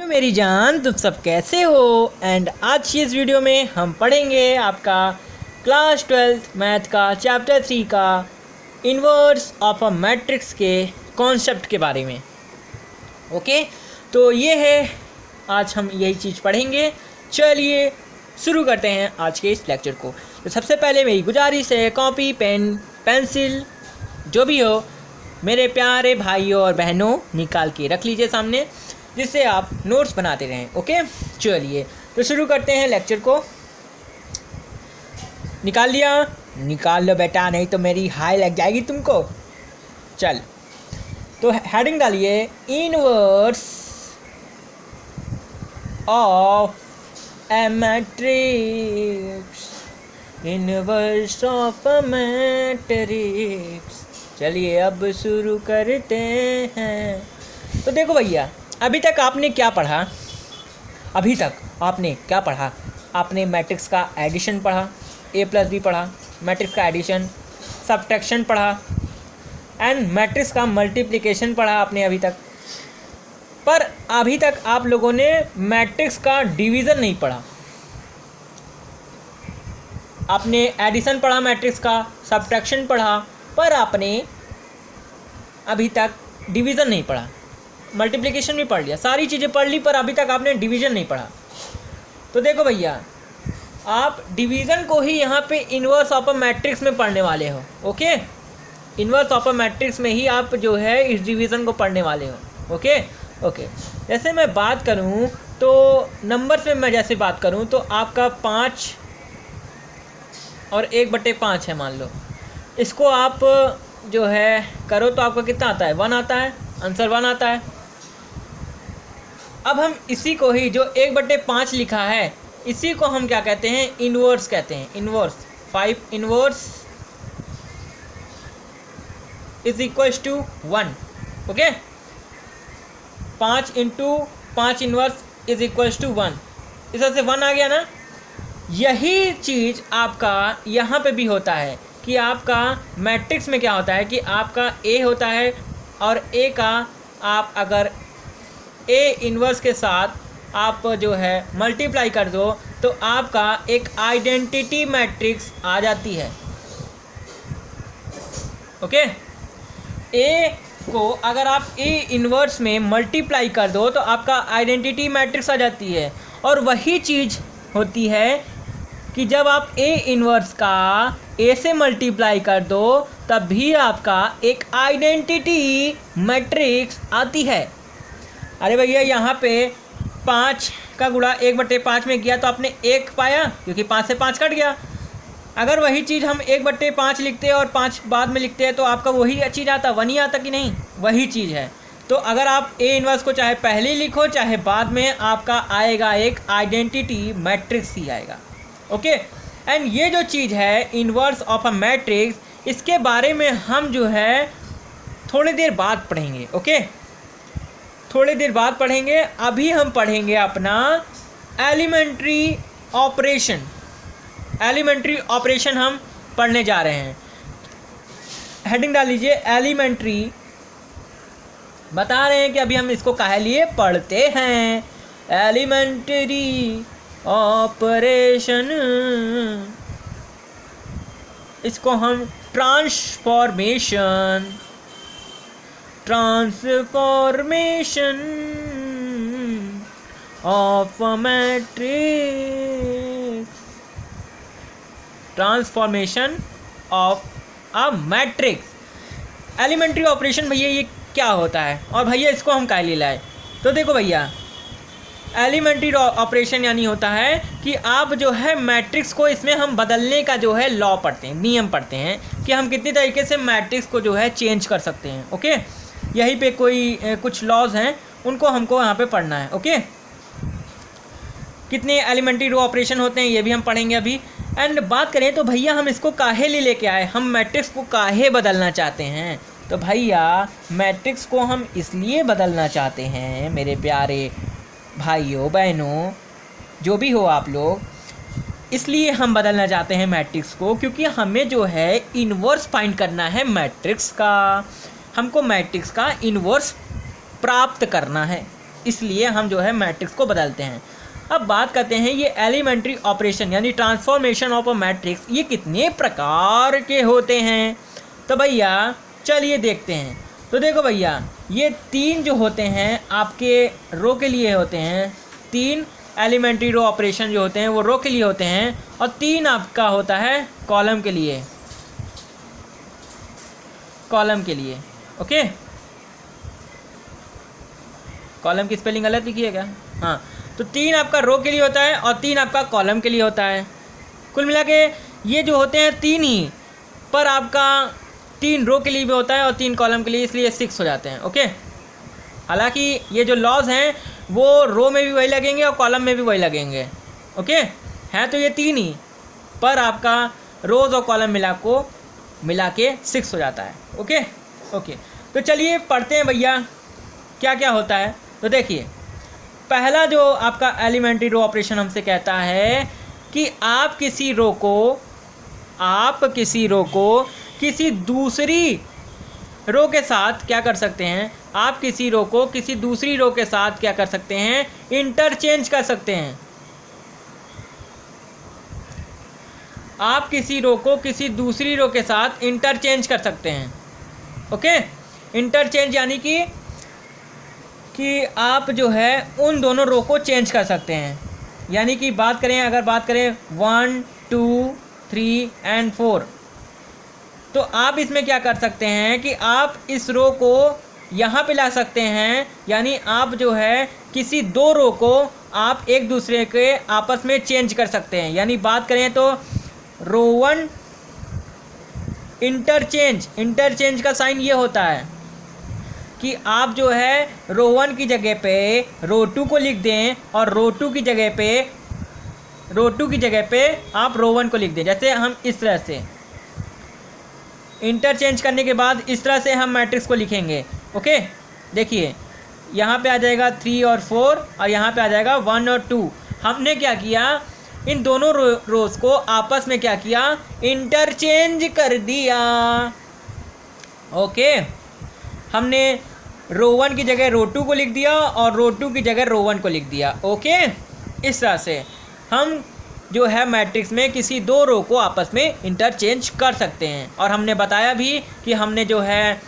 मेरी जान, तुम सब कैसे हो। एंड आज की इस वीडियो में हम पढ़ेंगे आपका क्लास 12th मैथ का चैप्टर 3 का इन्वर्स ऑफ अ मैट्रिक्स के कॉन्सेप्ट के बारे में। ओके, तो ये है, आज हम यही चीज़ पढ़ेंगे। चलिए शुरू करते हैं आज के इस लेक्चर को। तो सबसे पहले मेरी गुजारिश है, कॉपी पेन पेंसिल जो भी हो मेरे प्यारे भाइयों और बहनों निकाल के रख लीजिए सामने, जिससे आप नोट्स बनाते रहें। ओके, चलिए तो शुरू करते हैं लेक्चर को। निकाल लिया? निकाल लो बेटा, नहीं तो मेरी हाई लग जाएगी तुमको। चल, तो हेडिंग डालिए, inverse of a matrix, inverse of a matrix. चलिए अब शुरू करते हैं। तो देखो भैया, अभी तक आपने क्या पढ़ा? अभी तक आपने क्या पढ़ा? आपने मैट्रिक्स का एडिशन पढ़ा, ए प्लस बी पढ़ा, मैट्रिक्स का एडिशन, सब्ट्रैक्शन पढ़ा एंड मैट्रिक्स का मल्टीप्लिकेशन पढ़ा आपने अभी तक। पर अभी तक आप लोगों ने मैट्रिक्स का डिवीज़न नहीं पढ़ा। आपने एडिशन पढ़ा मैट्रिक्स का, सब्ट्रैक्शन पढ़ा, पर आपने अभी तक डिवीज़न नहीं पढ़ा। मल्टीप्लिकेशन भी पढ़ लिया, सारी चीज़ें पढ़ ली, पर अभी तक आपने डिवीज़न नहीं पढ़ा। तो देखो भैया, आप डिवीज़न को ही यहाँ पे इन्वर्स ऑफ अ मैट्रिक्स में पढ़ने वाले हो। Okay, inverse of a matrix में ही आप जो है इस डिवीज़न को पढ़ने वाले हो। ओके ओके, जैसे मैं बात करूँ तो नंबर्स में मैं जैसे बात करूँ तो आपका 5 और 1/5 है, मान लो। इसको आप जो है करो तो आपका कितना आता है? 1 आता है, आंसर 1 आता है। अब हम इसी को ही जो 1/5 लिखा है, इसी को हम क्या कहते हैं? इन्वर्स कहते हैं। Inverse 5 inverse is equals to 1। Okay, 5 into 5 inverse is equals to 1। इस तरह से 1 आ गया ना। यही चीज़ आपका यहाँ पे भी होता है कि आपका मैट्रिक्स में क्या होता है कि आपका ए होता है और ए का आप अगर ए इन्वर्स के साथ आप जो है मल्टीप्लाई कर दो तो आपका एक आइडेंटिटी मैट्रिक्स आ जाती है। ओके, ए को अगर आप ए इन्वर्स में मल्टीप्लाई कर दो तो आपका आइडेंटिटी मैट्रिक्स आ जाती है। और वही चीज़ होती है कि जब आप ए इन्वर्स का ए से मल्टीप्लाई कर दो तब भी आपका एक आइडेंटिटी मैट्रिक्स आती है। अरे भैया, यहाँ पे 5 का गुणा 1/5 में किया तो आपने 1 पाया, क्योंकि 5 से 5 कट गया। अगर वही चीज़ हम 1/5 लिखते और 5 बाद में लिखते हैं तो आपका वही चीज़ आता, 1 ही आता कि नहीं? वही चीज़ है। तो अगर आप ए इन्वर्स को चाहे पहले लिखो चाहे बाद में, आपका आएगा एक आइडेंटिटी मैट्रिक्स ही आएगा। ओके, एंड ये जो चीज़ है इन्वर्स ऑफ अ मैट्रिक्स, इसके बारे में हम जो है थोड़ी देर बाद पढ़ेंगे। ओके, थोड़ी देर बाद पढ़ेंगे। अभी हम पढ़ेंगे अपना एलिमेंट्री ऑपरेशन। एलिमेंट्री ऑपरेशन हम पढ़ने जा रहे हैं। हेडिंग डाल लीजिए, एलिमेंट्री। बता रहे हैं कि अभी हम इसको काहे लिए पढ़ते हैं। एलिमेंट्री ऑपरेशन, इसको हम transformation of a matrix, transformation of a matrix. Elementary operation भैया ये क्या होता है और भैया इसको हम काहे लिए लाए? तो देखो भैया, एलिमेंट्री ऑपरेशन यानी होता है कि आप जो है मैट्रिक्स को इसमें हम बदलने का जो है लॉ पढ़ते हैं, नियम पढ़ते हैं कि हम कितनी तरीके से मैट्रिक्स को जो है चेंज कर सकते हैं। ओके, यहीं पे कोई कुछ लॉज हैं, उनको हमको यहाँ पे पढ़ना है। ओके, कितने एलिमेंट्री ऑपरेशन होते हैं ये भी हम पढ़ेंगे अभी। एंड बात करें तो भैया हम इसको काहे लिए लेके आए, हम मैट्रिक्स को काहे बदलना चाहते हैं? तो भैया मैट्रिक्स को हम इसलिए बदलना चाहते हैं मेरे प्यारे भाइयों बहनों, जो भी हो आप लोग, इसलिए हम बदलना चाहते हैं मैट्रिक्स को, क्योंकि हमें जो है इन्वर्स फाइंड करना है मैट्रिक्स का। हमको मैट्रिक्स का इन्वर्स प्राप्त करना है, इसलिए हम जो है मैट्रिक्स को बदलते हैं। अब बात करते हैं ये एलिमेंट्री ऑपरेशन यानी ट्रांसफॉर्मेशन ऑफ अ मैट्रिक्स, ये कितने प्रकार के होते हैं। तो भैया चलिए देखते हैं। तो देखो भैया, ये 3 जो होते हैं आपके रो के लिए होते हैं, 3 एलिमेंट्री रो ऑपरेशन जो होते हैं वो रो के लिए होते हैं, और 3 आपका होता है कॉलम के लिए, कॉलम के लिए। ओके, कॉलम की स्पेलिंग गलत लिखी है क्या? हाँ, तो 3 आपका रो के लिए होता है और 3 आपका कॉलम के लिए होता है। कुल मिला के ये जो होते हैं 3 ही, पर आपका 3 रो के लिए भी होता है और 3 कॉलम के लिए, इसलिए 6 हो जाते हैं। ओके, हालांकि ये जो लॉज हैं वो रो में भी वही लगेंगे और कॉलम में भी वही लगेंगे। ओके, हैं तो ये 3 ही, पर आपका रोज़ और कॉलम मिला के 6 हो जाता है। ओके ओके, तो चलिए पढ़ते हैं भैया क्या क्या होता है। तो देखिए, पहला जो आपका एलिमेंट्री रो ऑपरेशन हमसे कहता है कि आप किसी रो को किसी दूसरी रो के साथ क्या कर सकते हैं, आप किसी रो को किसी दूसरी रो के साथ क्या कर सकते हैं, इंटरचेंज कर सकते हैं। आप किसी रो को किसी दूसरी रो के साथ इंटरचेंज कर सकते हैं। ओके, इंटरचेंज यानी कि आप जो है उन दोनों रो को चेंज कर सकते हैं। यानी कि अगर बात करें 1 2 3 एंड 4, तो आप इसमें क्या कर सकते हैं कि आप इस रो को यहाँ पे ला सकते हैं। यानी आप जो है किसी 2 रो को आप एक दूसरे के आपस में चेंज कर सकते हैं। यानी बात करें तो रो 1 इंटरचेंज का साइन ये होता है कि आप जो है रो 1 की जगह पे रो 2 को लिख दें और रो 2 की जगह पे आप रो 1 को लिख दें। जैसे हम इस तरह से इंटरचेंज करने के बाद इस तरह से हम मैट्रिक्स को लिखेंगे। ओके, देखिए यहाँ पे आ जाएगा 3 और 4 और यहाँ पे आ जाएगा 1 और 2। हमने क्या किया, इन दोनों रोज को आपस में क्या किया, इंटरचेंज कर दिया। ओके, हमने रो 1 की जगह रो 2 को लिख दिया और रो 2 की जगह रो 1 को लिख दिया। ओके, इस तरह से हम जो है मैट्रिक्स में किसी 2 रो को आपस में इंटरचेंज कर सकते हैं। और हमने बताया भी कि हमने जो है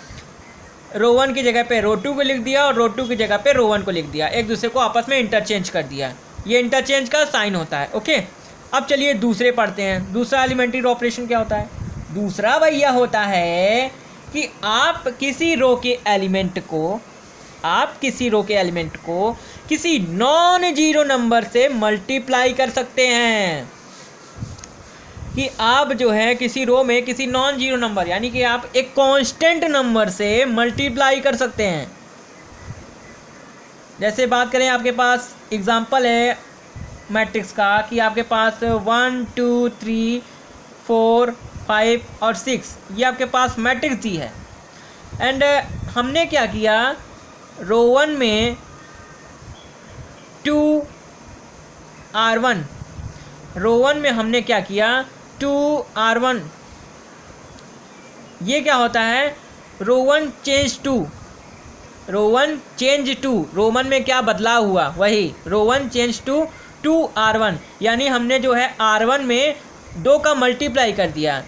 रो 1 की जगह पे रो 2 को लिख दिया और रो 2 की जगह पे रो 1 को लिख दिया, एक दूसरे को आपस में इंटरचेंज कर दिया। ये इंटरचेंज का साइन होता है। ओके, अब चलिए दूसरे पढ़ते हैं। दूसरा एलिमेंट्री रो ऑपरेशन क्या होता है? दूसरा भैया होता है कि आप किसी रो के एलिमेंट को किसी नॉन जीरो नंबर से मल्टीप्लाई कर सकते हैं। कि आप जो है किसी रो में किसी नॉन जीरो नंबर यानी कि आप एक कांस्टेंट नंबर से मल्टीप्लाई कर सकते हैं। जैसे बात करें, आपके पास एग्जांपल है मैट्रिक्स का कि आपके पास 1 2 3 4 5 और 6 ये आपके पास मैट्रिक्स दी है। एंड हमने क्या किया, रो 1 में 2r1, रो 1 में हमने क्या किया 2r1। ये क्या होता है, रो 1 चेंज 2, रो 1 चेंज 2, रो 1 में क्या बदलाव हुआ, वही रो 1 चेंज 2r1। यानी हमने जो है r1 में 2 का मल्टीप्लाई कर दिया।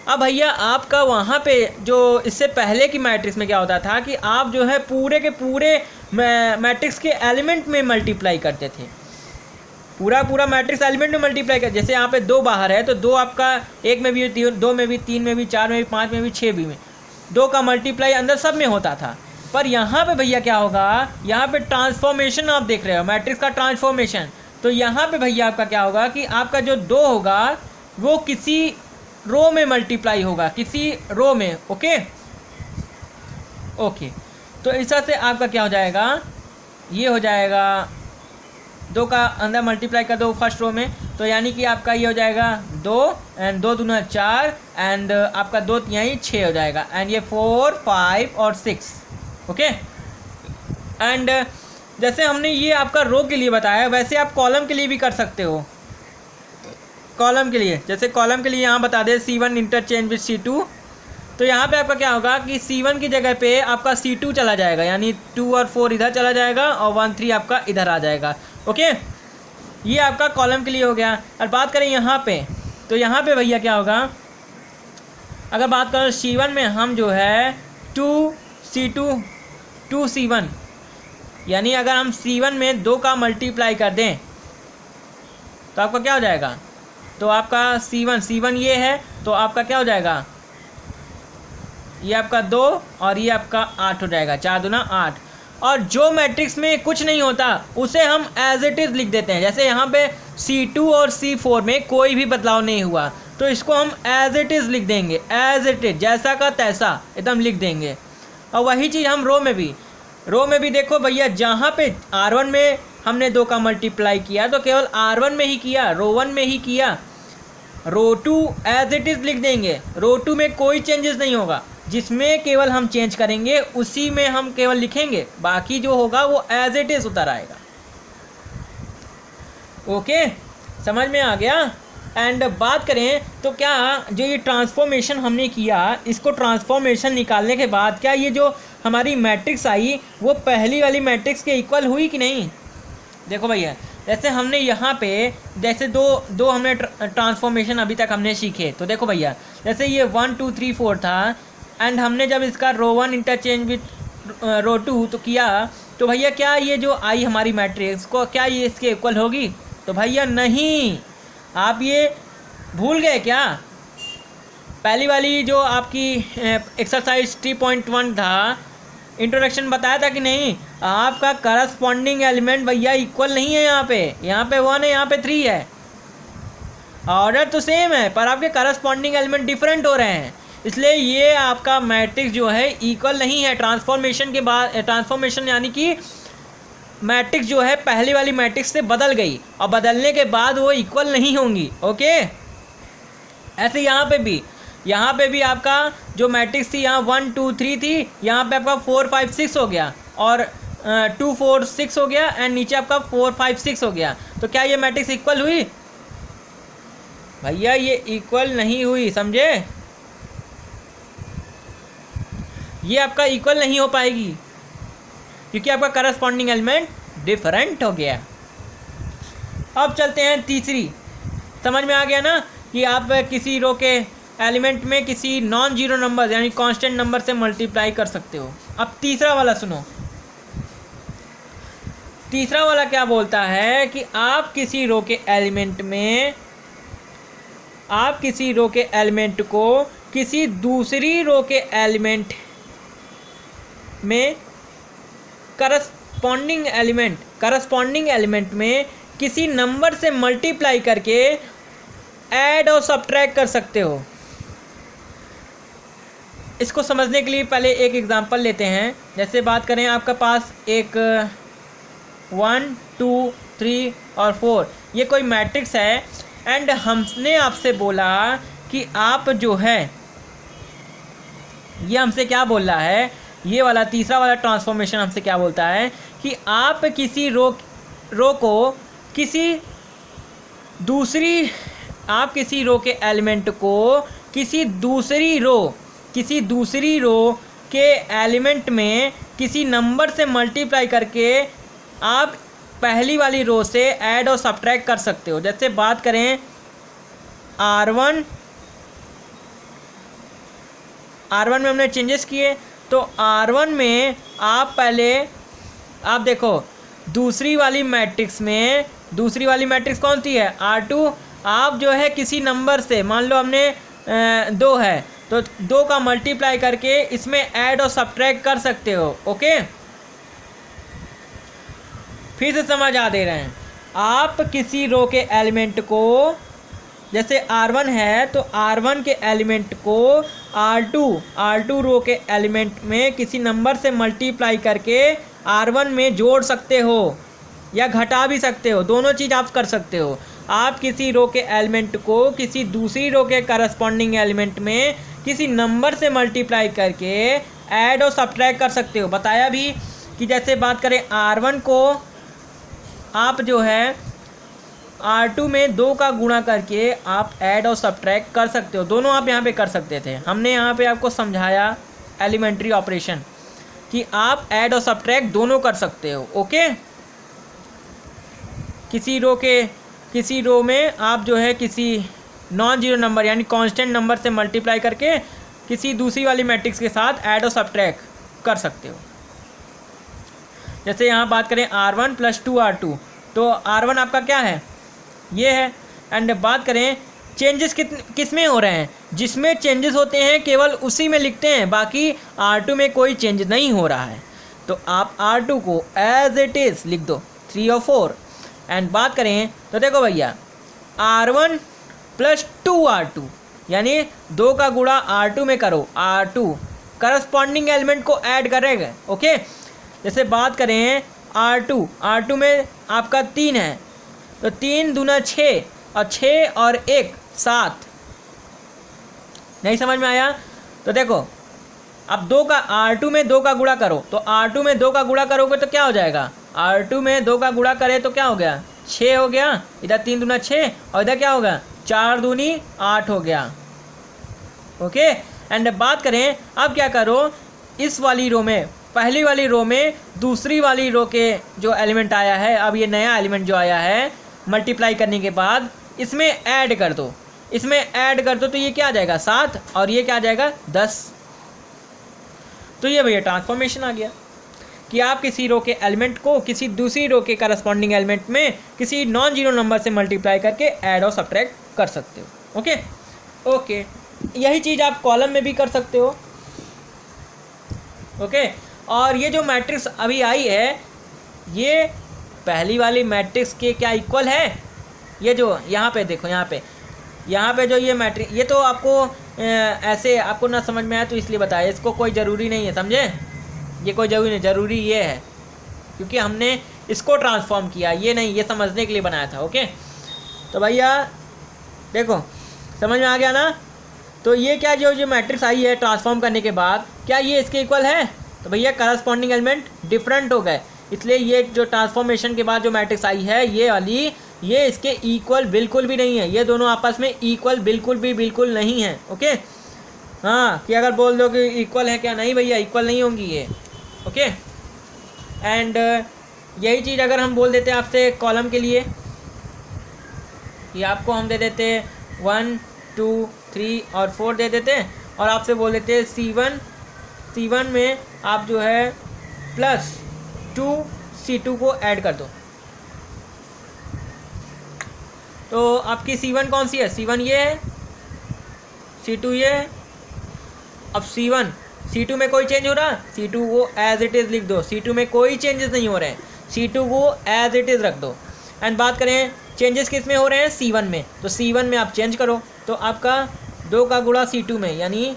अब भैया आपका वहाँ पे जो इससे पहले की मैट्रिक्स में क्या होता था कि आप जो है पूरे के पूरे मैट्रिक्स के एलिमेंट में मल्टीप्लाई करते थे, पूरा मैट्रिक्स एलिमेंट में मल्टीप्लाई कर। जैसे यहाँ पे 2 बाहर है तो 2 आपका 1 में भी, 2 में भी, 3 में भी, 4 में भी, 5 में भी, 6 भी में 2 का मल्टीप्लाई अंदर सब में होता था। पर यहाँ पे भैया क्या होगा, यहाँ पे ट्रांसफॉर्मेशन आप देख रहे हो, मैट्रिक्स का ट्रांसफॉर्मेशन। तो यहाँ पे भैया आपका क्या होगा कि आपका जो 2 होगा वो किसी रो में मल्टीप्लाई होगा, किसी रो में। ओके, तो इस तरह से आपका क्या हो जाएगा, ये हो जाएगा 2 का अंदर मल्टीप्लाई कर दो फर्स्ट रो में, तो यानी कि आपका ये हो जाएगा 2 एंड 2 दूना 4 एंड आपका 2 यहीं 6 हो जाएगा एंड ये 4 5 और 6। ओके, एंड जैसे हमने ये आपका रो के लिए बताया, वैसे आप कॉलम के लिए भी कर सकते हो। कॉलम के लिए, जैसे कॉलम के लिए यहाँ बता दे C1 इंटरचेंज विद C2, तो यहाँ पे आपका क्या होगा कि C1 की जगह पे आपका C2 चला जाएगा, यानी 2 और 4 इधर चला जाएगा और 1 3 आपका इधर आ जाएगा। ओके, ये आपका कॉलम के लिए हो गया। और बात करें यहाँ पे, तो यहाँ पे भैया क्या होगा, अगर बात करें C1 में हम जो है 2C2 2C1, यानी अगर हम C1 में 2 का मल्टीप्लाई कर दें तो आपका क्या हो जाएगा, तो आपका C1 ये है, तो आपका क्या हो जाएगा, ये आपका 2 और ये आपका 8 हो जाएगा, 4 दूना 8। और जो मैट्रिक्स में कुछ नहीं होता उसे हम एज इट इज़ लिख देते हैं। जैसे यहाँ पे C2 और C4 में कोई भी बदलाव नहीं हुआ तो इसको हम एज इट इज़ लिख देंगे, एज इट इज़, जैसा का तैसा एकदम लिख देंगे। और वही चीज़ हम रो में भी देखो भैया, जहाँ पे R1 में हमने 2 का मल्टीप्लाई किया तो केवल R1 में ही किया, रो 1 में ही किया। रो 2 एज इट इज़ लिख देंगे, रो 2 में कोई चेंजेस नहीं होगा, जिसमें केवल हम चेंज करेंगे उसी में हम केवल लिखेंगे, बाकी जो होगा वो एज इट इज़ उतर आएगा। ओके, समझ में आ गया। एंड बात करें तो क्या जो ये ट्रांसफॉर्मेशन हमने किया, इसको ट्रांसफॉर्मेशन निकालने के बाद क्या ये जो हमारी मैट्रिक्स आई वो पहली वाली मैट्रिक्स के इक्वल हुई कि नहीं। देखो भैया, जैसे हमने यहाँ पे जैसे दो हमने ट्रांसफॉर्मेशन अभी तक हमने सीखे, तो देखो भैया जैसे ये 1 2 3 4 था, एंड हमने जब इसका रो 1 इंटरचेंज विथ रो 2 तो किया, तो भैया क्या ये जो आई हमारी मैट्रिक्स को क्या ये इसके इक्वल होगी, तो भैया नहीं। आप ये भूल गए क्या, पहली वाली जो आपकी एक्सरसाइज 3.1 था, इंट्रोडक्शन बताया था कि नहीं, आपका करस्पॉन्डिंग एलिमेंट भैया इक्वल नहीं है। यहाँ पे 1 है, यहाँ पे 3 है, ऑर्डर तो सेम है पर आपके करस्पॉन्डिंग एलिमेंट डिफरेंट हो रहे हैं, इसलिए ये आपका मैट्रिक्स जो है इक्वल नहीं है। ट्रांसफॉर्मेशन के बाद, ट्रांसफॉर्मेशन यानी कि मैट्रिक्स जो है पहली वाली मैट्रिक्स से बदल गई और बदलने के बाद वो इक्वल नहीं होंगी। ओके, ऐसे यहाँ पे भी आपका जो मैट्रिक्स थी यहाँ 1 2 3 थी, यहाँ पे आपका 4 5 6 हो गया और 2 4 6 हो गया एंड नीचे आपका 4 5 6 हो गया। तो क्या ये मैट्रिक्स इक्वल हुई भैया, ये इक्वल नहीं हुई, समझे। ये आपका इक्वल नहीं हो पाएगी क्योंकि आपका करस्पॉन्डिंग एलिमेंट डिफरेंट हो गया। अब चलते हैं तीसरी, समझ में आ गया ना कि आप किसी रो के एलिमेंट में किसी नॉन जीरो नंबर यानी कांस्टेंट नंबर से मल्टीप्लाई कर सकते हो। अब तीसरा वाला सुनो, तीसरा वाला क्या बोलता है कि आप किसी रो के एलिमेंट में, आप किसी रो के एलिमेंट को किसी दूसरी रो के एलिमेंट में करस्पॉन्डिंग एलिमेंट में किसी नंबर से मल्टीप्लाई करके ऐड और सब्ट्रैक्ट कर सकते हो। इसको समझने के लिए पहले एक एग्जांपल लेते हैं। जैसे बात करें, आपका पास एक 1 2 3 और 4 ये कोई मैट्रिक्स है एंड हमने आपसे बोला कि आप जो है, ये हमसे क्या बोल रहा है, ये वाला तीसरा वाला ट्रांसफॉर्मेशन हमसे क्या बोलता है कि आप किसी रो को किसी दूसरी, आप किसी रो के एलिमेंट को किसी दूसरी रो के एलिमेंट में किसी नंबर से मल्टीप्लाई करके आप पहली वाली रो से ऐड और सब्ट्रैक्ट कर सकते हो। जैसे बात करें R1 में हमने चेंजेस किए, तो R1 में आप पहले आप देखो दूसरी वाली मैट्रिक्स कौन सी है, R2। आप जो है किसी नंबर से, मान लो हमने 2 है तो 2 का मल्टीप्लाई करके इसमें ऐड और सब्ट्रैक्ट कर सकते हो। ओके, फिर से समझ आ दे रहे हैं। आप किसी रो के एलिमेंट को, जैसे R1 है तो R1 के एलिमेंट को R2 रो के एलिमेंट में किसी नंबर से मल्टीप्लाई करके R1 में जोड़ सकते हो या घटा भी सकते हो, दोनों चीज़ आप कर सकते हो। आप किसी रो के एलिमेंट को किसी दूसरी रो के करस्पॉन्डिंग एलिमेंट में किसी नंबर से मल्टीप्लाई करके ऐड और सब्ट्रैक्ट कर सकते हो। बताया भी कि जैसे बात करें R1 को आप जो है R2 में 2 का गुणा करके आप ऐड और सब्ट्रैक्ट कर सकते हो, दोनों आप यहाँ पे कर सकते थे। हमने यहाँ पे आपको समझाया एलिमेंट्री ऑपरेशन कि आप ऐड और सब्ट्रैक्ट दोनों कर सकते हो। ओके, किसी रो में आप जो है किसी नॉन जीरो नंबर यानी कांस्टेंट नंबर से मल्टीप्लाई करके किसी दूसरी वाली मैट्रिक्स के साथ ऐड और सब्ट्रैक्ट कर सकते हो। जैसे यहाँ बात करें R1 + 2R2, तो R1 आपका क्या है, ये है। एंड बात करें चेंजेस किस में हो रहे हैं, जिसमें चेंजेस होते हैं केवल उसी में लिखते हैं, बाकी R2 में कोई चेंज नहीं हो रहा है। तो आप R2 को एज इट इज़ लिख दो 3 और 4। एंड बात करें तो देखो भैया R1 + 2R2 यानी 2 का गुणा R2 में करो, R2 करस्पॉन्डिंग एलिमेंट को ऐड करेगा। ओके, जैसे बात करें R2 में आपका 3 है, तो 3 दूना 6 और 6 और 1 7। नहीं समझ में आया? तो देखो अब R2 में 2 का गुणा करो, तो R2 में 2 का गुणा करोगे तो क्या हो जाएगा, R2 में 2 का गुणा करे तो क्या हो गया, 6 हो गया। इधर 3 दूना 6 और इधर क्या होगा, 4 दूनी 8 हो गया। ओके, एंड बात करें अब क्या करो, इस वाली रो में, पहली वाली रो में दूसरी वाली रो के जो एलिमेंट आया है, अब ये नया एलिमेंट जो आया है मल्टीप्लाई करने के बाद इसमें ऐड कर दो, तो ये क्या आ जाएगा 7 और ये क्या आ जाएगा 10। तो ये भैया ट्रांसफॉर्मेशन आ गया कि आप किसी रो के एलिमेंट को किसी दूसरी रो के करस्पॉन्डिंग एलिमेंट में किसी नॉन जीरो नंबर से मल्टीप्लाई करके ऐड और सब्ट्रैक्ट कर सकते हो। ओके, यही चीज़ आप कॉलम में भी कर सकते हो। ओके, और ये जो मैट्रिक्स अभी आई है ये पहली वाली मैट्रिक्स के क्या इक्वल है, ये जो यहाँ पे देखो, यहाँ पे जो ये मैट्रिक्स, ये तो आपको ऐसे आपको ना समझ में आया तो इसलिए बताया, इसको कोई ज़रूरी नहीं है, समझे, ये कोई ज़रूरी ये है क्योंकि हमने इसको ट्रांसफॉर्म किया, ये नहीं, ये समझने के लिए बनाया था। ओके, तो भैया देखो समझ में आ गया ना। तो ये क्या जो मैट्रिक्स आई है ट्रांसफॉर्म करने के बाद, क्या ये इसके इक्वल है, तो भैया करस्पॉन्डिंग एलिमेंट डिफरेंट हो गए, इसलिए ये जो ट्रांसफॉर्मेशन के बाद जो मैट्रिक्स आई है ये वाली, ये इसके इक्वल बिल्कुल भी नहीं है, ये दोनों आपस में इक्वल बिल्कुल नहीं है। ओके, हाँ, कि अगर बोल दो कि इक्वल है क्या, नहीं भैया इक्वल नहीं होंगी ये। ओके, एंड यही चीज़ अगर हम बोल देते आपसे कॉलम के लिए कि आपको हम दे देते 1 2 3 और 4 दे देते, और आपसे बोल देते C1 में आप जो है +2 C2 को ऐड कर दो, तो आपकी C1 कौन सी है, C1 ये है, C2 ये है। अब C2 में कोई चेंज हो रहा, C2 को एज इट इज़ लिख दो, C2 में कोई चेंजेस नहीं हो रहे हैं, C2 को एज इट इज़ रख दो। एंड बात करें चेंजेस किस में हो रहे हैं, C1 में, तो C1 में आप चेंज करो, तो आपका 2 का गुणा C2 में यानी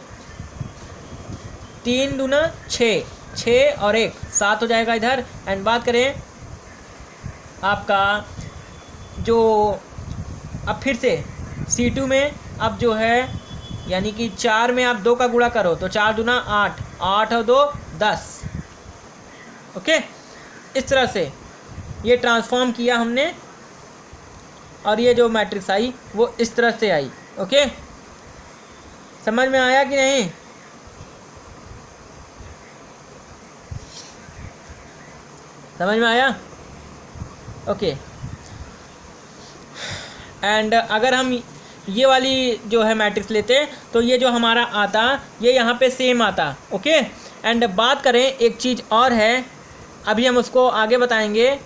3 दूना 6 और 1 7 हो जाएगा इधर। एंड बात करें आपका जो अब फिर से C2 में अब जो है यानी कि 4 में आप 2 का गुणा करो, तो 4 दूना 8 और 2 10। ओके, इस तरह से ये ट्रांसफॉर्म किया हमने, और ये जो मैट्रिक्स आई वो इस तरह से आई। ओके, समझ में आया कि नहीं? समझ में आया? ओके, एंड अगर हम ये वाली जो है मैट्रिक्स लेते हैं तो ये जो हमारा आता ये यहाँ पे सेम आता। ओके, एंड बात करें एक चीज़ और है, अभी हम उसको आगे बताएंगे,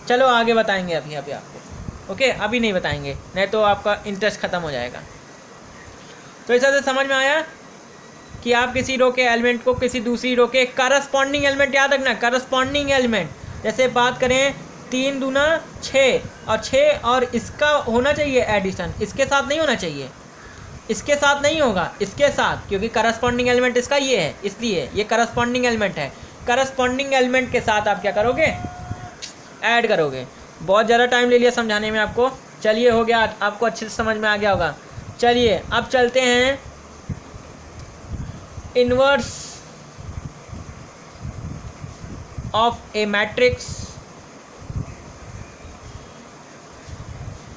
चलो आगे बताएंगे अभी आपको। ओके, अभी नहीं बताएंगे, नहीं तो आपका इंटरेस्ट ख़त्म हो जाएगा। तो इस तरह से समझ में आया कि आप किसी रो के एलिमेंट को किसी दूसरी रो के करस्पॉन्डिंग एलिमेंट, याद रखना करस्पॉन्डिंग एलिमेंट, जैसे बात करें 3 दूना 6 और इसका होना चाहिए एडिशन, इसके साथ नहीं होना चाहिए, इसके साथ नहीं होगा, इसके साथ, क्योंकि करस्पॉन्डिंग एलिमेंट इसका ये है, इसलिए ये करस्पॉन्डिंग एलिमेंट है। करस्पॉन्डिंग एलिमेंट के साथ आप क्या करोगे, ऐड करोगे। बहुत ज़्यादा टाइम ले लिया समझाने में आपको, चलिए हो गया, आपको अच्छे से समझ में आ गया होगा। चलिए अब चलते हैं inverse of a matrix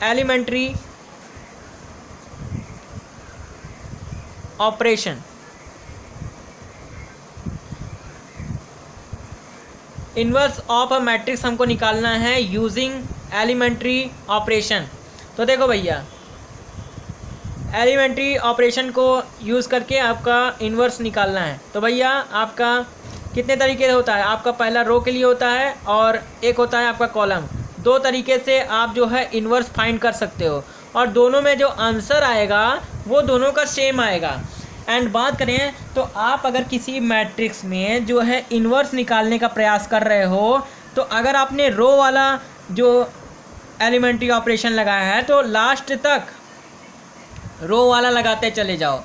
elementary operation, inverse of a matrix हमको निकालना है यूजिंग एलिमेंट्री ऑपरेशन। तो देखो भैया, एलिमेंट्री ऑपरेशन को यूज़ करके आपका इन्वर्स निकालना है। तो भैया आपका कितने तरीके से होता है, आपका पहला रो के लिए होता है और एक होता है आपका कॉलम। दो तरीके से आप जो है इन्वर्स फाइंड कर सकते हो और दोनों में जो आंसर आएगा वो दोनों का सेम आएगा। एंड बात करें तो आप अगर किसी मैट्रिक्स में जो है इन्वर्स निकालने का प्रयास कर रहे हो, तो अगर आपने रो वाला जो एलिमेंट्री ऑपरेशन लगाया है तो लास्ट तक रो वाला लगाते चले जाओ,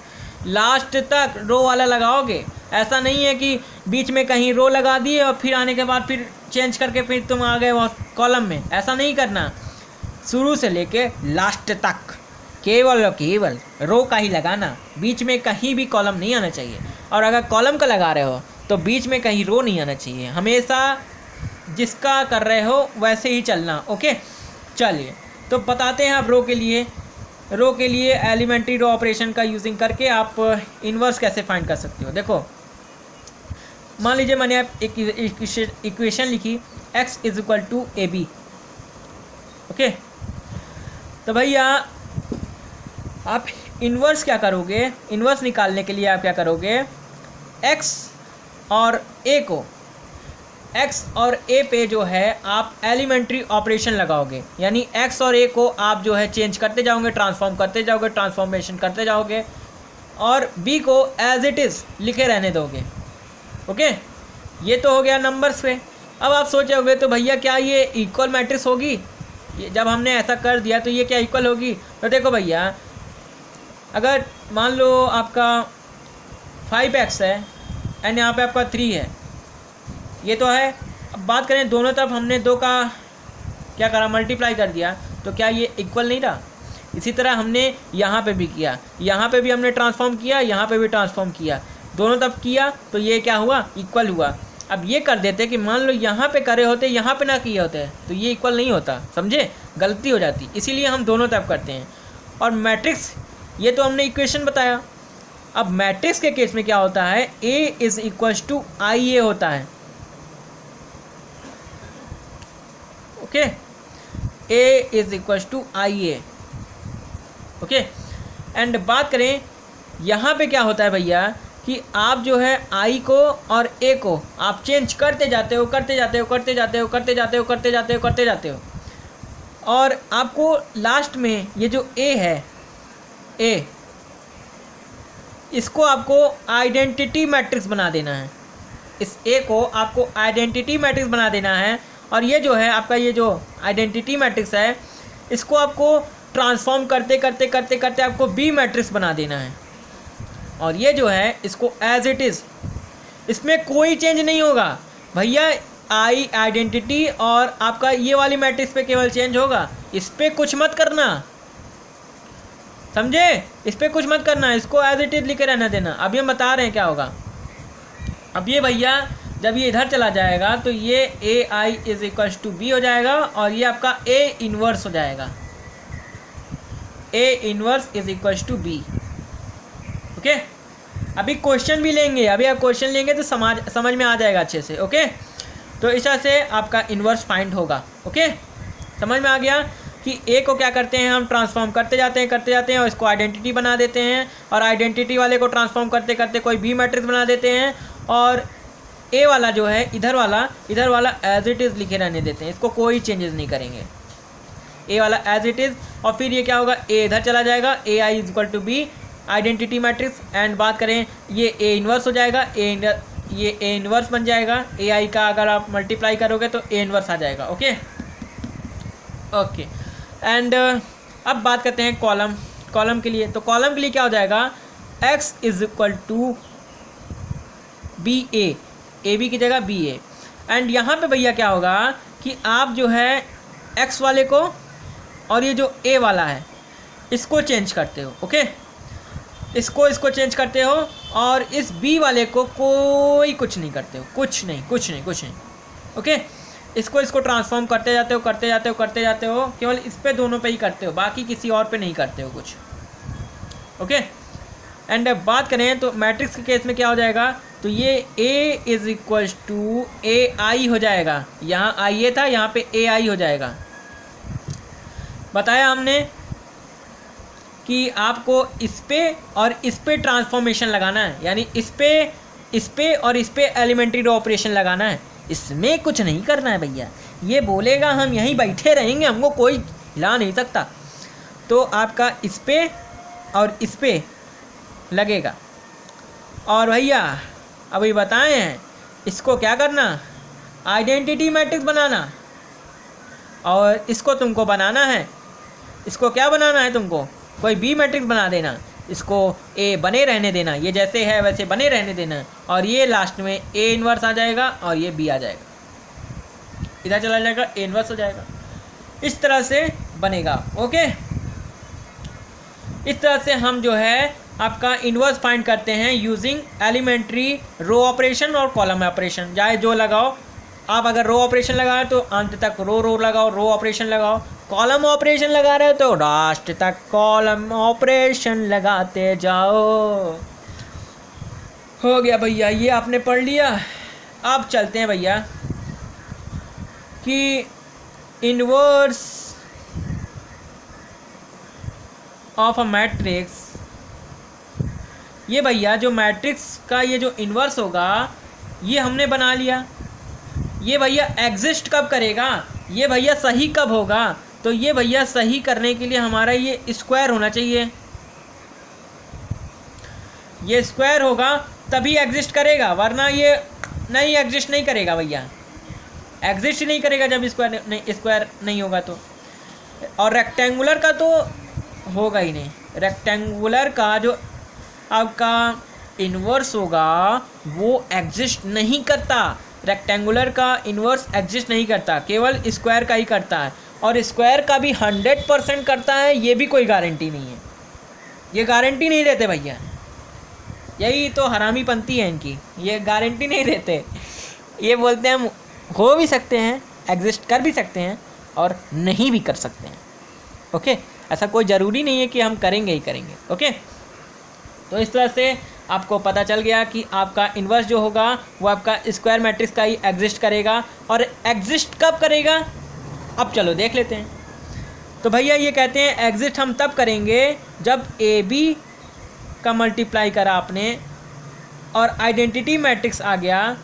लास्ट तक रो वाला लगाओगे। ऐसा नहीं है कि बीच में कहीं रो लगा दिए और फिर आने के बाद फिर चेंज करके फिर तुम आ गए वहाँ कॉलम में, ऐसा नहीं करना। शुरू से लेके लास्ट तक केवल और केवल रो का ही लगाना, बीच में कहीं भी कॉलम नहीं आना चाहिए। और अगर कॉलम का लगा रहे हो तो बीच में कहीं रो नहीं आना चाहिए, हमेशा जिसका कर रहे हो वैसे ही चलना। ओके, चलिए तो बताते हैं आप रो के लिए एलिमेंट्री रो ऑपरेशन का यूजिंग करके आप इन्वर्स कैसे फाइंड कर सकते हो। देखो मान लीजिए मैंने आप एक इक्वेशन लिखी x = AB। ओके, तो भैया आप इन्वर्स क्या करोगे, इन्वर्स निकालने के लिए आप क्या करोगे, x और a पे जो है आप एलिमेंट्री ऑपरेशन लगाओगे, यानी x और a को आप जो है चेंज करते जाओगे, ट्रांसफॉर्म करते जाओगे, ट्रांसफॉर्मेशन करते जाओगे और b को एज इट इज़ लिखे रहने दोगे। ओके, ये तो हो गया नंबर्स पे। अब आप सोचोगे तो भैया क्या ये इक्वल मैट्रिक्स होगी, ये जब हमने ऐसा कर दिया तो ये क्या इक्वल होगी। तो देखो भैया, अगर मान लो आपका 5x है एंड यहाँ पे आपका 3 है, ये तो है। अब बात करें दोनों तरफ हमने 2 का क्या करा, मल्टीप्लाई कर दिया, तो क्या ये इक्वल नहीं रहा। इसी तरह हमने यहाँ पे भी किया, यहाँ पे भी हमने ट्रांसफॉर्म किया, यहाँ पे भी ट्रांसफॉर्म किया, दोनों तरफ किया तो ये क्या हुआ, इक्वल हुआ। अब ये कर देते कि मान लो यहाँ पे करे होते, यहाँ पे ना किए होते तो ये इक्वल नहीं होता, समझे, गलती हो जाती। इसीलिए हम दोनों तरफ करते हैं। और मैट्रिक्स, ये तो हमने इक्वेशन बताया। अब मैट्रिक्स के केस में क्या होता है, A = IA होता है। Okay, A = IA। Okay, and बात करें यहाँ पे क्या होता है भैया कि आप जो है I को और A को आप चेंज करते जाते हो और आपको लास्ट में ये जो A है, A, इसको आपको आइडेंटिटी मैट्रिक्स बना देना है। इस A को आपको आइडेंटिटी मैट्रिक्स बना देना है और ये जो है आपका ये जो आइडेंटिटी मैट्रिक्स है, इसको आपको ट्रांसफॉर्म करते करते आपको B मैट्रिक्स बना देना है। और ये जो है इसको एज इट इज़, इसमें कोई चेंज नहीं होगा भैया। I आइडेंटिटी और आपका ये वाली मैट्रिक्स पे केवल चेंज होगा, इस पर कुछ मत करना, समझे, इस पर कुछ मत करना, इसको एज इट इज़ लिखे रहना देना। अब ये बता रहे हैं क्या होगा। अब ये भैया जब ये इधर चला जाएगा तो ये AI = B हो जाएगा और ये आपका A इन्वर्स हो जाएगा, A इन्वर्स = B। ओके, अभी क्वेश्चन भी लेंगे, अभी आप क्वेश्चन लेंगे तो समझ में आ जाएगा अच्छे से। ओके, तो इस तरह से आपका इन्वर्स फाइंड होगा। ओके, समझ में आ गया कि A को क्या करते हैं, हम ट्रांसफॉर्म करते जाते हैं और इसको आइडेंटिटी बना देते हैं और आइडेंटिटी वाले को ट्रांसफॉर्म करते करते कोई B मैट्रिक्स बना देते हैं और A वाला जो है इधर वाला एज इट इज़ लिखे रहने देते हैं, इसको कोई चेंजेस नहीं करेंगे, A वाला एज इट इज़। और फिर ये क्या होगा, A इधर चला जाएगा, AI = B identity matrix. And बात करें ये A इन्वर्स हो जाएगा, ये A इन्वर्स बन जाएगा, AI का अगर आप मल्टीप्लाई करोगे तो A इन्वर्स आ जाएगा। ओके ओके, एंड अब बात करते हैं कॉलम के लिए। तो कॉलम के लिए क्या हो जाएगा, x = BA, AB की जगह BA। एंड यहाँ पे भैया क्या होगा कि आप जो है x वाले को और ये जो A वाला है इसको चेंज करते हो। ओके, इसको चेंज करते हो और इस B वाले को कोई कुछ नहीं करते हो, कुछ नहीं। ओके, इसको ट्रांसफॉर्म करते जाते हो, केवल इस पे दोनों पे ही करते हो, बाकी किसी और पे नहीं करते हो कुछ। ओके, एंड बात करें तो मैट्रिक्स के केस में क्या हो जाएगा, तो ये A is equals to AI हो जाएगा, यहाँ IA था, यहाँ पे AI हो जाएगा। बताया हमने कि आपको इस पे और इस पे ट्रांसफॉर्मेशन लगाना है, यानी इस पे और इस पे एलिमेंट्री रो ऑपरेशन लगाना है, इसमें कुछ नहीं करना है भैया। ये बोलेगा हम यहीं बैठे रहेंगे, हमको कोई हिला नहीं सकता। तो आपका इस पे और इस पे लगेगा। और भैया अभी बताए हैं इसको क्या करना, आइडेंटिटी मैट्रिक्स बनाना, और इसको तुमको बनाना है, इसको क्या बनाना है तुमको, कोई बी मैट्रिक्स बना देना, इसको ए बने रहने देना, ये जैसे है वैसे बने रहने देना, और ये लास्ट में ए इन्वर्स आ जाएगा और ये बी आ जाएगा, इधर चला जाएगा, ए इन्वर्स हो जाएगा। इस तरह से बनेगा। ओके, इस तरह से हम जो है आपका इन्वर्स फाइंड करते हैं यूजिंग एलिमेंट्री रो ऑपरेशन और कॉलम ऑपरेशन। चाहे जो लगाओ आप, अगर रो ऑपरेशन लगाए तो अंत तक रो लगाओ, रो ऑपरेशन लगाओ, कॉलम ऑपरेशन लगा रहे हो तो लास्ट तक कॉलम ऑपरेशन लगाते जाओ। हो गया भैया, ये आपने पढ़ लिया। अब चलते हैं भैया कि इन्वर्स ऑफ अ मैट्रिक्स, ये भैया जो मैट्रिक्स का ये जो इन्वर्स होगा ये हमने बना लिया। ये भैया एग्जिस्ट कब करेगा, ये भैया सही कब होगा, तो ये भैया सही करने के लिए हमारा ये स्क्वायर होना चाहिए, ये स्क्वायर होगा तभी एग्जिस्ट करेगा, वरना ये नहीं एग्जिस्ट नहीं करेगा भैया, एग्जिस्ट नहीं करेगा जब स्क्वायर नहीं होगा तो। और रेक्टेंगुलर का तो होगा ही नहीं, रेक्टेंगुलर का जो आपका इन्वर्स होगा वो एग्जिस्ट नहीं करता, रेक्टेंगुलर का इन्वर्स एग्जिस्ट नहीं करता, केवल स्क्वायर का ही करता है, और स्क्वायर का भी 100% करता है, ये भी कोई गारंटी नहीं है, ये गारंटी नहीं देते भैया, यही तो हरामी पंथी है इनकी, ये गारंटी नहीं देते, ये बोलते हैं हम हो भी सकते हैं, एग्जिस्ट कर भी सकते हैं और नहीं भी कर सकते हैं। ओके, ऐसा कोई ज़रूरी नहीं है कि हम करेंगे ही करेंगे। ओके, तो इस तरह से आपको पता चल गया कि आपका इन्वर्स जो होगा वो आपका स्क्वायर मैट्रिक्स का ही एग्जिस्ट करेगा, और एग्जिस्ट कब करेगा अब चलो देख लेते हैं। तो भैया ये कहते हैं एग्जिस्ट हम तब करेंगे जब ए बी का मल्टीप्लाई करा आपने और आइडेंटिटी मैट्रिक्स आ गया,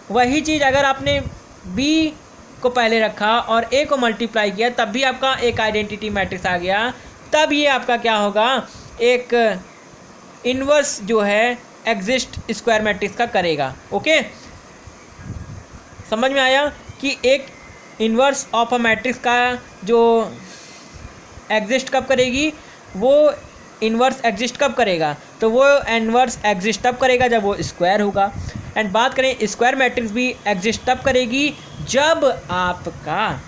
वही चीज़ अगर आपने बी को पहले रखा और ए को मल्टीप्लाई किया तब भी आपका एक आइडेंटिटी मैट्रिक्स आ गया, तब ये आपका क्या होगा, एक इन्वर्स जो है एग्जिस्ट स्क्वायर मैट्रिक्स का करेगा। ओके, समझ में आया कि एक इन्वर्स ऑफ अ मैट्रिक्स का जो एग्जिस्ट कब करेगी, वो इन्वर्स एग्जिस्ट कब करेगा, तो वो इन्वर्स एग्जिस्ट तब करेगा जब वो स्क्वायर होगा। एंड बात करें स्क्वायर मैट्रिक्स भी एग्जिस्ट तब करेगी जब आपका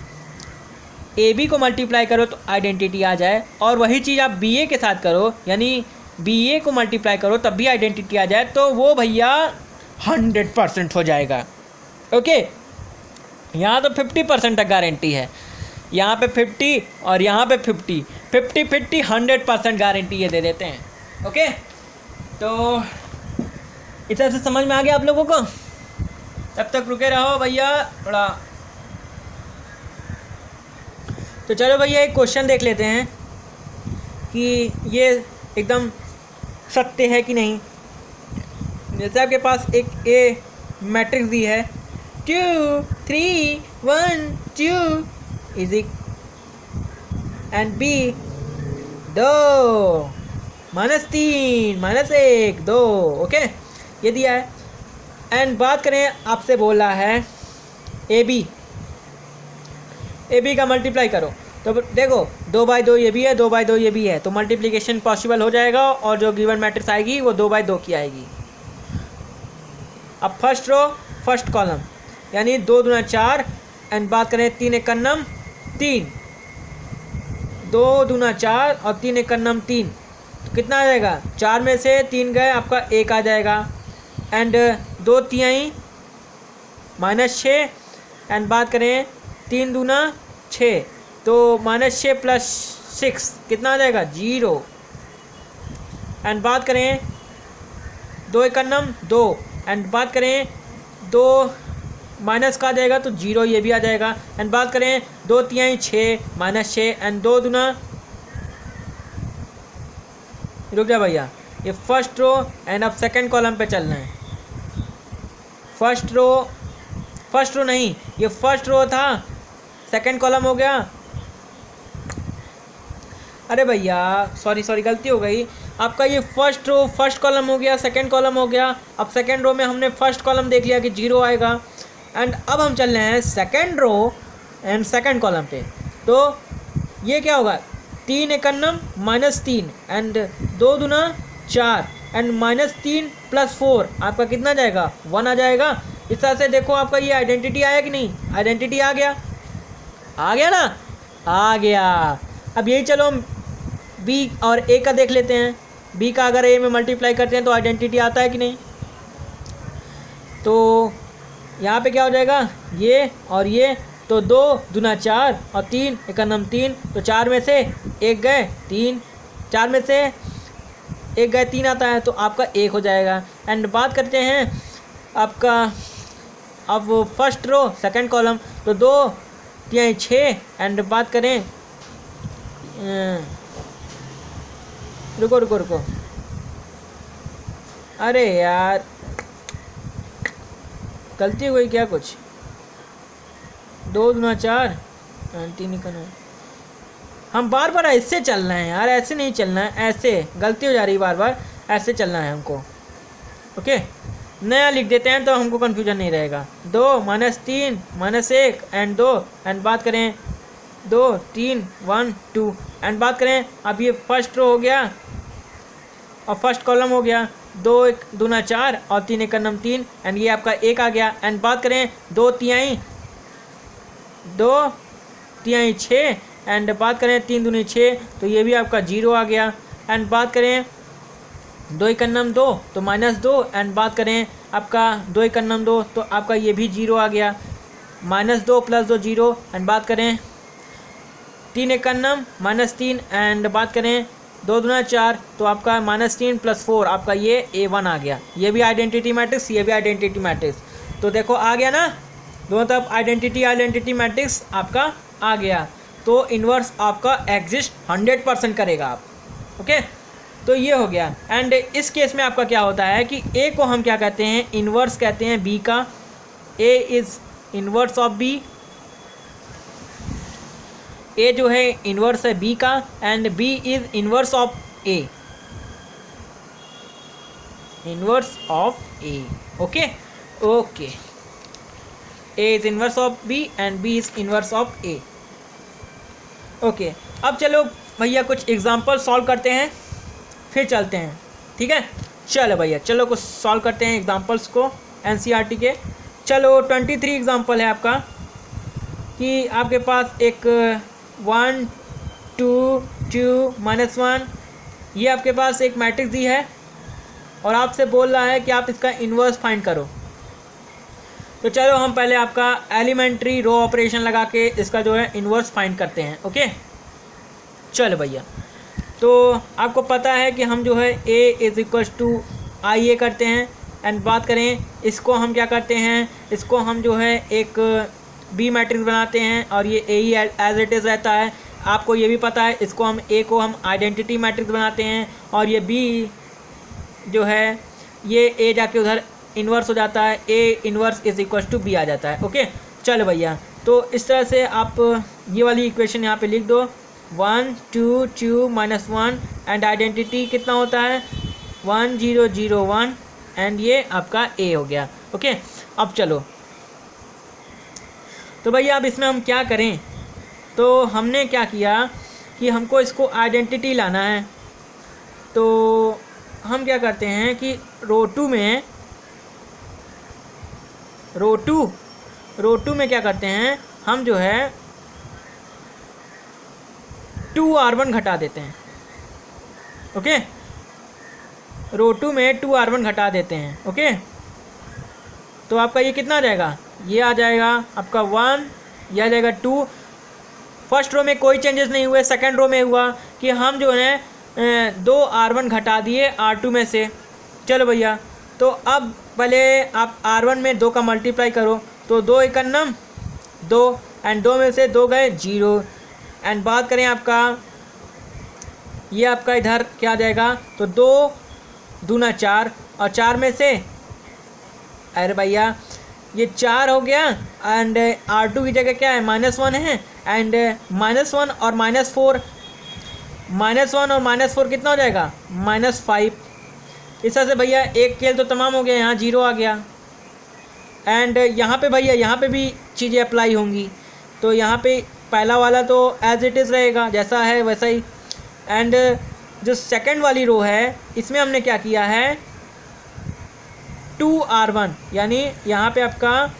ए बी को मल्टीप्लाई करो तो आइडेंटिटी आ जाए, और वही चीज़ आप बी ए के साथ करो, यानी बी ए को मल्टीप्लाई करो तब भी आइडेंटिटी आ जाए, तो वो भैया 100% हो जाएगा। ओके, यहाँ तो 50% तक गारंटी है, यहाँ पे 50 और यहाँ पे 50 100% गारंटी ये दे देते हैं। ओके, तो इस तरह से समझ में आ गया आप लोगों को, तब तक रुके रहो भैया थोड़ा। तो चलो भैया एक क्वेश्चन देख लेते हैं कि ये एकदम सत्य है कि नहीं। जैसे आपके पास एक ए मैट्रिक्स दी है 2 3 1 2 इज एंड बी 2 -3 -1 2। ओके, ये दिया है। एंड बात करें आपसे बोला है ए बी का मल्टीप्लाई करो, तो देखो 2/2 ये भी है, 2/2 ये भी है, तो मल्टीप्लिकेशन पॉसिबल हो जाएगा और जो गिवन मैट्रिक्स आएगी वो 2/2 की आएगी। अब फर्स्ट रो फर्स्ट कॉलम यानी 2 दूना 4, एंड बात करें 3 एक कन्नम 3, 2 दूना 4 और 3 एक कन्नम 3, तो कितना आ जाएगा, 4 में से 3 गए आपका 1 आ जाएगा, एंड 2 तिहाई -6 एंड बात करें 3 दूना 6, तो -6 + 6 कितना आ जाएगा 0। एंड बात करें 2 एकन्नम 2, एंड बात करें 2 माइनस का आ जाएगा तो 0, ये भी आ जाएगा। एंड बात करें 2 तिहाई 6 -6 एंड 2 दूना, रुक जा भैया, ये फर्स्ट रो एंड अब सेकंड कॉलम पे चलना है। फर्स्ट रो नहीं, ये फर्स्ट रो था, सेकंड कॉलम हो गया। अरे भैया सॉरी गलती हो गई। आपका ये फर्स्ट रो फर्स्ट कॉलम हो गया, सेकंड कॉलम हो गया। अब सेकंड रो में हमने फर्स्ट कॉलम देख लिया कि 0 आएगा। एंड अब हम चल रहे हैं second row and second column पे, तो ये क्या होगा 3 एकन्नम -3 एंड 2 दूना 4 एंड -3 + 4 आपका कितना जाएगा 1 आ जाएगा। इस तरह से देखो आपका ये आइडेंटिटी आया कि नहीं, आइडेंटिटी आ गया ना, आ गया। अब यही चलो हम बी और ए का देख लेते हैं। बी का अगर ए में मल्टीप्लाई करते हैं तो आइडेंटिटी आता है कि नहीं, तो यहाँ पे क्या हो जाएगा ये और ये, तो 2 दूना 4 और 3 एकन्नम 3, तो 4 में से 1 गए 3, 4 में से 1 गए 3 आता है, तो आपका 1 हो जाएगा। एंड बात करते हैं आपका अब फर्स्ट रो सेकंड कॉलम, तो 2 तिहाई 6 एंड बात करें रुको, अरे यार गलती हो गई क्या कुछ, 2 दूना 4 3 करना। हम बार ऐसे चलना है यार, ऐसे नहीं चलना है, ऐसे गलती हो जा रही है बार ऐसे चलना है हमको। ओके नया लिख देते हैं तो हमको कन्फ्यूजन नहीं रहेगा। 2 -3 -1 एंड 2 एंड बात करें 2 3 1 2 एंड बात करें अब ये फर्स्ट रो हो गया और फर्स्ट कॉलम हो गया, 2 दूना 4 और 3 एकन्नम 3 एंड ये आपका 1 आ गया। एंड बात करें 2 तिहाई 6 एंड बात करें 3 दूनी 6, तो ये भी आपका 0 आ गया। एंड बात करें 2 एकन्नम 2 तो -2 एंड बात करें आपका 2 एकन्नम 2 तो आपका ये भी 0 आ गया, -2 + 2 0 एंड बात करें 3 एकन्नम -3 एंड बात करें 2 दूना 4 तो आपका -3 + 4 आपका ये A1 आ गया। ये भी आइडेंटिटी मैट्रिक्स, ये भी आइडेंटिटी मैट्रिक्स, तो देखो आ गया ना, दोनों तरफ आइडेंटिटी मैट्रिक्स आपका आ गया। तो इन्वर्स आपका एग्जिस्ट 100% करेगा आप। ओके तो ये हो गया। एंड इस केस में आपका क्या होता है कि ए को हम क्या कहते हैं इन्वर्स कहते हैं बी का, A is inverse of B, A जो है इन्वर्स है बी का and B is inverse of A, inverse of A. Okay A is inverse of B and B is inverse of A. Okay अब चलो भैया कुछ example solve करते हैं फिर चलते हैं, ठीक है। चलो भैया चलो कुछ सॉल्व करते हैं एग्जांपल्स को एनसीईआरटी के। चलो 23 एग्जांपल है आपका कि आपके पास एक 1 2 2 -1 ये आपके पास एक मैट्रिक्स दी है और आपसे बोल रहा है कि आप इसका इन्वर्स फाइंड करो। तो चलो हम पहले आपका एलिमेंट्री रो ऑपरेशन लगा के इसका जो है इन्वर्स फाइंड करते हैं। ओके चलो भैया, तो आपको पता है कि हम जो है A = IA करते हैं एंड बात करें इसको हम क्या करते हैं, इसको हम जो है एक बी मैट्रिक्स बनाते हैं और ये ए ही एज इट इज़ रहता है। आपको ये भी पता है इसको हम ए को हम आइडेंटिटी मैट्रिक्स बनाते हैं और ये बी जो है ये ए जाके उधर इन्वर्स हो जाता है, ए इन्वर्स = बी आ जाता है। ओके चलो भैया, तो इस तरह से आप ये वाली इक्वेशन यहाँ पे लिख दो 1 2 2 -1 एंड आइडेंटिटी कितना होता है 1 0 0 1 एंड ये आपका ए हो गया। ओके अब चलो तो भैया अब इसमें हम क्या करें, तो हमने क्या किया कि हमको इसको आइडेंटिटी लाना है। तो हम क्या करते हैं कि रो टू में क्या करते हैं हम जो है 2R1 घटा देते हैं। ओके रो 2 में 2R1 घटा देते हैं। ओके तो आपका ये कितना आ जाएगा ये आ जाएगा आपका 1, ये आ जाएगा 2। फर्स्ट रो में कोई चेंजेस नहीं हुए। सेकंड रो में हुआ कि हम जो है 2 R1 घटा दिए R2 में से। चलो भैया, तो अब पहले आप R1 में 2 का मल्टीप्लाई करो, तो 2 एकन्नम 2 एंड 2 में से 2 गए 0। एंड बात करें आपका, ये आपका इधर क्या आ जाएगा, तो 2 दूना 4 और 4 में से, अरे भैया ये 4 हो गया एंड R2 की जगह क्या है -1 है एंड -1 और -4, -1 और -4 कितना हो जाएगा -5। इस तरह से भैया एक खेल तो तमाम हो गया, यहाँ 0 आ गया। एंड यहाँ पे भैया यहाँ पे भी चीज़ें अप्लाई होंगी, तो यहाँ पे पहला वाला तो एज इट इज़ रहेगा, जैसा है वैसा ही। एंड जो सेकंड वाली रो है इसमें हमने क्या किया है 2R1, यानी यहाँ पे आपका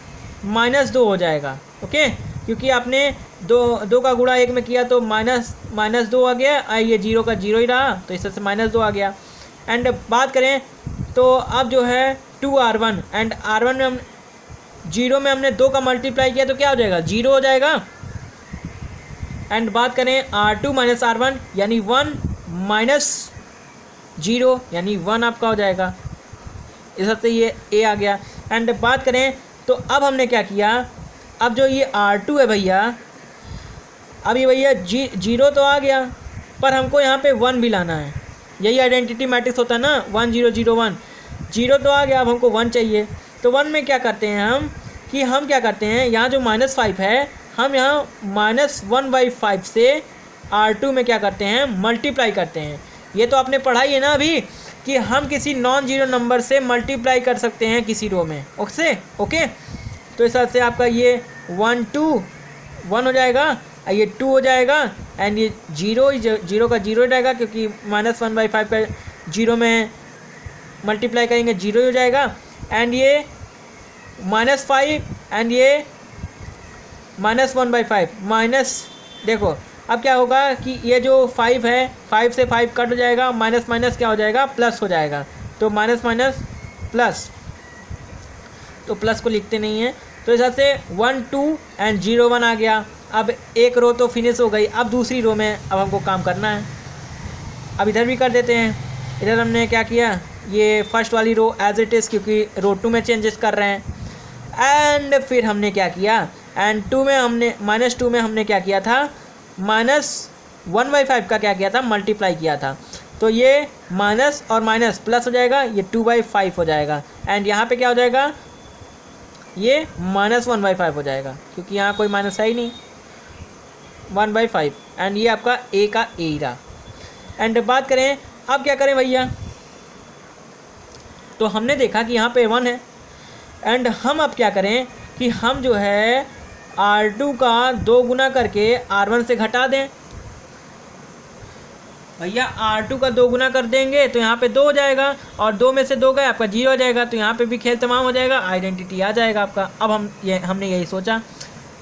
-2 हो जाएगा। ओके, क्योंकि आपने दो का गुणा 1 में किया तो -2 आ गया, ये 0 का 0 ही रहा, तो इस तरह से -2 आ गया। एंड बात करें तो अब जो है 2R1 एंड R1 में हम 0 में हमने 2 का मल्टीप्लाई किया तो क्या हो जाएगा 0 हो जाएगा। एंड बात करें R2 - R1 यानी 1 - 0 यानी 1 आपका हो जाएगा। इस तरह से ये A आ गया। एंड बात करें तो अब हमने क्या किया, अब जो ये R2 है भैया, अब ये भैया 0 तो आ गया, पर हमको यहाँ पे 1 भी लाना है। यही आइडेंटिटी मैट्रिक्स होता है ना, 1 0 0 1। 0 तो आ गया, अब हमको 1 चाहिए। तो 1 में क्या करते हैं हम कि हम क्या करते हैं, यहाँ जो -5 है हम यहाँ -1/5 से R2 में क्या करते हैं मल्टीप्लाई करते हैं। ये तो आपने पढ़ा ही है ना अभी कि हम किसी नॉन जीरो नंबर से मल्टीप्लाई कर सकते हैं किसी रो में। ओके, तो इस तरह से आपका ये 1 2 1 हो जाएगा, ये 2 हो जाएगा एंड ये 0 का 0 हो जाएगा, क्योंकि -1/5 का 0 में मल्टीप्लाई करेंगे 0 हो जाएगा। एंड ये -5 एंड ये -1/5 माइनस, देखो अब क्या होगा कि ये जो 5 है 5 से 5 कट हो जाएगा, माइनस माइनस क्या हो जाएगा प्लस हो जाएगा, तो माइनस माइनस प्लस, तो प्लस को लिखते नहीं है। तो इस तरह से 1 2 एंड 0 1 आ गया। अब एक रो तो फिनिश हो गई, अब दूसरी रो में अब हमको काम करना है। अब इधर भी कर देते हैं। इधर हमने क्या किया, ये फर्स्ट वाली रो एज इट इज़, क्योंकि रो 2 में चेंजेस कर रहे हैं। एंड फिर हमने क्या किया, एंड 2 में हमने -2 में हमने क्या किया था, -1/5 का क्या किया था मल्टीप्लाई किया था। तो ये माइनस और माइनस प्लस हो जाएगा, ये 2/5 हो जाएगा। एंड यहाँ पे क्या हो जाएगा, ये -1/5 हो जाएगा, क्योंकि यहाँ कोई माइनस है ही नहीं, 1/5। एंड ये आपका ए का ए ही रहा। एंड बात करें अब क्या करें भैया, तो हमने देखा कि यहाँ पे 1 है। एंड हम अब क्या करें कि हम जो है R2 का 2 गुना करके R1 से घटा दें। भैया R2 का 2 गुना कर देंगे तो यहाँ पे 2 हो जाएगा, और 2 में से 2 गए आपका 0 हो जाएगा, तो यहाँ पे भी खेल तमाम हो जाएगा, आइडेंटिटी आ जाएगा आपका। अब हमने यही सोचा।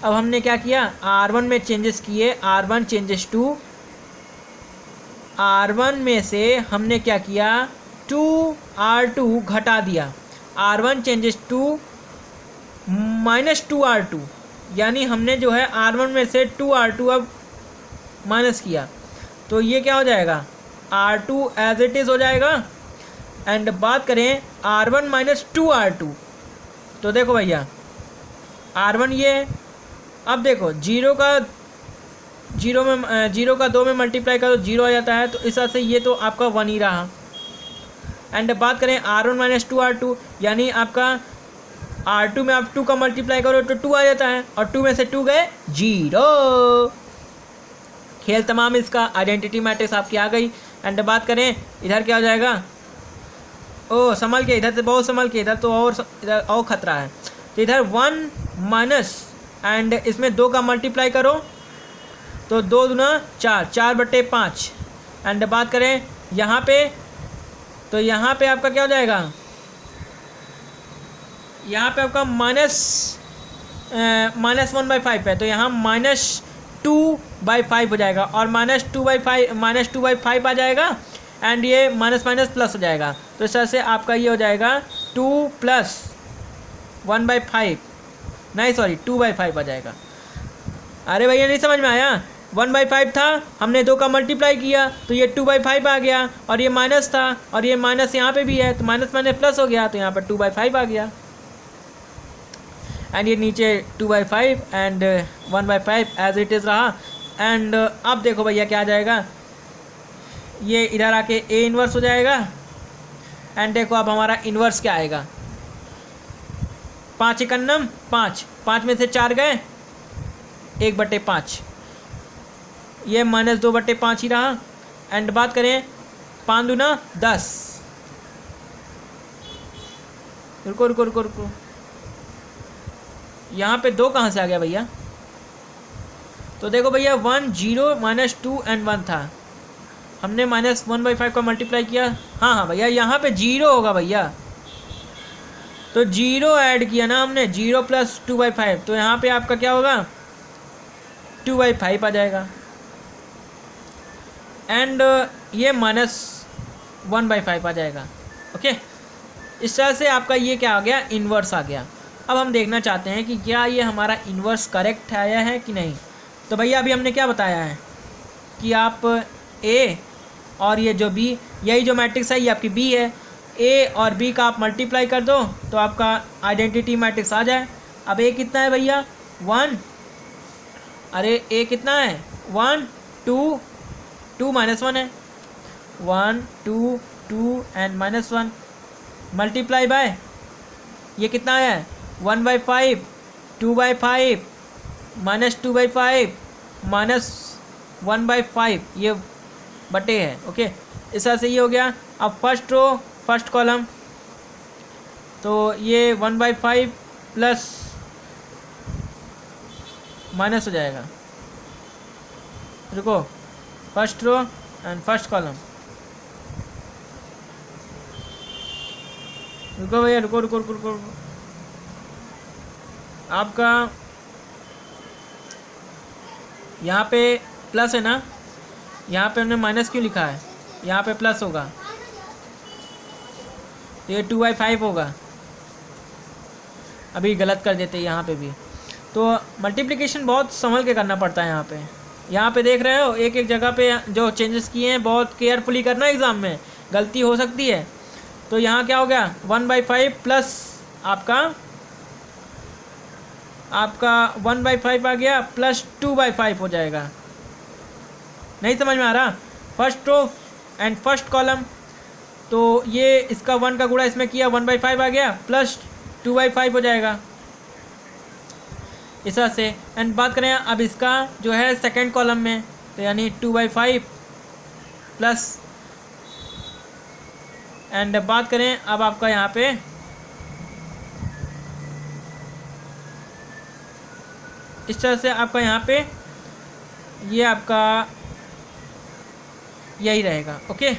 अब हमने क्या किया, R1 में चेंजेस किए, R1 चेंजेस टू, R1 में से हमने क्या किया 2R2 घटा दिया, R1 चेंजेस टू -2R2, यानी हमने जो है R1 में से 2R2 अब माइनस किया, तो ये क्या हो जाएगा R2 एज इट इज़ हो जाएगा। एंड बात करें R1 - 2R2, तो देखो भैया R1 ये, अब देखो 0 का 2 में मल्टीप्लाई करो 0 आ जाता है, तो इस तरह से ये तो आपका 1 ही रहा। एंड बात करें R1 - 2R2, यानी आपका R2 में आप 2 का मल्टीप्लाई करो तो 2 आ जाता है, और 2 में से 2 गए 0। खेल तमाम इसका, आइडेंटिटी मैट्रिक्स आपकी आ गई। एंड बात करें इधर क्या हो जाएगा, ओ संभल के, इधर से बहुत संभल के, इधर तो और खतरा है। तो इधर 1 माइनस, एंड इसमें 2 का मल्टीप्लाई करो तो 2 दूना 4, 4/5। एंड बात करें यहाँ पे, तो यहाँ पे आपका क्या हो जाएगा, यहाँ पे आपका -1/5 है, तो यहाँ -2/5 हो जाएगा, और -2/5 आ जाएगा, एंड ये माइनस माइनस प्लस हो जाएगा। तो इस तरह से आपका ये हो जाएगा 2 + 1/5 नहीं सॉरी 2/5 आ जाएगा। अरे भैया नहीं समझ में आया, 1/5 था, हमने 2 का मल्टीप्लाई किया तो ये 2/5 आ गया, और ये माइनस था और ये माइनस यहाँ पे भी है तो माइनस माइनस प्लस हो गया, तो यहाँ पर 2/5 आ गया। एंड ये नीचे 2/5 एंड 1/5 एज इट इज़ रहा। एंड अब देखो भैया क्या आ जाएगा, ये इधर आके ए इन्वर्स हो जाएगा। एंड देखो अब हमारा इन्वर्स क्या आएगा, 5 एकन्नम 5, 5 में से 4 गए, 1/5, ये -2/5 ही रहा। एंड बात करें 5 दूना 10, रुको रुको रुको रुको, यहाँ पे 2 कहाँ से आ गया भैया, तो देखो भैया 1 0 -2 एंड 1 था, हमने -1/5 का मल्टीप्लाई किया। हाँ हाँ भैया यहाँ पे 0 होगा भैया, तो 0 ऐड किया ना हमने, 0 + 2/5, तो यहाँ पे आपका क्या होगा 2/5 आ जाएगा। एंड ये -1/5 आ जाएगा। ओके, इस तरह से आपका ये क्या आ गया, इन्वर्स आ गया। अब हम देखना चाहते हैं कि क्या ये हमारा इन्वर्स करेक्ट आया है कि नहीं। तो भैया अभी हमने क्या बताया है कि आप ए और ये जो बी, यही जो मैट्रिक्स है ये आपकी बी है, ए और बी का आप मल्टीप्लाई कर दो तो आपका आइडेंटिटी मैट्रिक्स आ जाए। अब ए कितना है भैया 1, अरे ए कितना है 1 2 2 -1 है, 1 2 2 एंड -1 मल्टीप्लाई बाय ये कितना है 1/5 2/5 -2/5 -1/5 ये बटे है। ओके, इस तरह से ये हो गया। अब फर्स्ट रो फर्स्ट कॉलम, तो ये 1/5 प्लस माइनस हो जाएगा, रुको, first row and first column, रुको भैया रुको रुको रुको रुको, आपका यहाँ पे प्लस है ना, यहाँ पे हमने माइनस क्यों लिखा है, यहाँ पे प्लस होगा तो ये 2/5 होगा, अभी गलत कर देते हैं यहाँ पे भी। तो मल्टीप्लिकेशन बहुत संभल के करना पड़ता है यहाँ पे देख रहे हो एक एक जगह पे जो चेंजेस किए हैं बहुत केयरफुली करना, एग्ज़ाम में गलती हो सकती है। तो यहाँ क्या हो गया 1/5 प्लस आपका 1/5 आ गया प्लस 2/5 हो जाएगा। नहीं समझ में आ रहा, first row and first column, तो ये इसका 1 का गुणा इसमें किया 1/5 आ गया प्लस 2/5 हो जाएगा इस तरह से। एंड बात करें अब इसका जो है सेकंड कॉलम में, तो यानी 2/5 प्लस, एंड बात करें अब आपका यहाँ पे इस तरह से आपका यहाँ पे ये आपका यही रहेगा। ओके,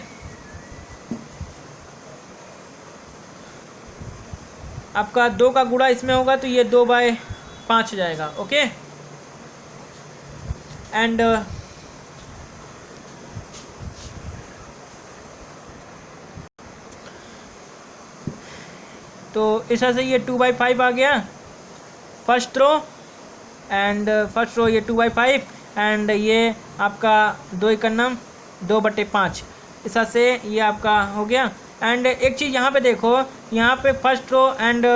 आपका 2 का गुणा इसमें होगा तो ये 2/5 हो जाएगा। ओके, एंड तो इस तरह से ये 2/5 आ गया first row, and first row ये 2/5 एंड ये आपका 2 एकन्नम 2/5 इस तरह से ये आपका हो गया। एंड एक चीज़ यहाँ पे देखो, यहाँ पे first row and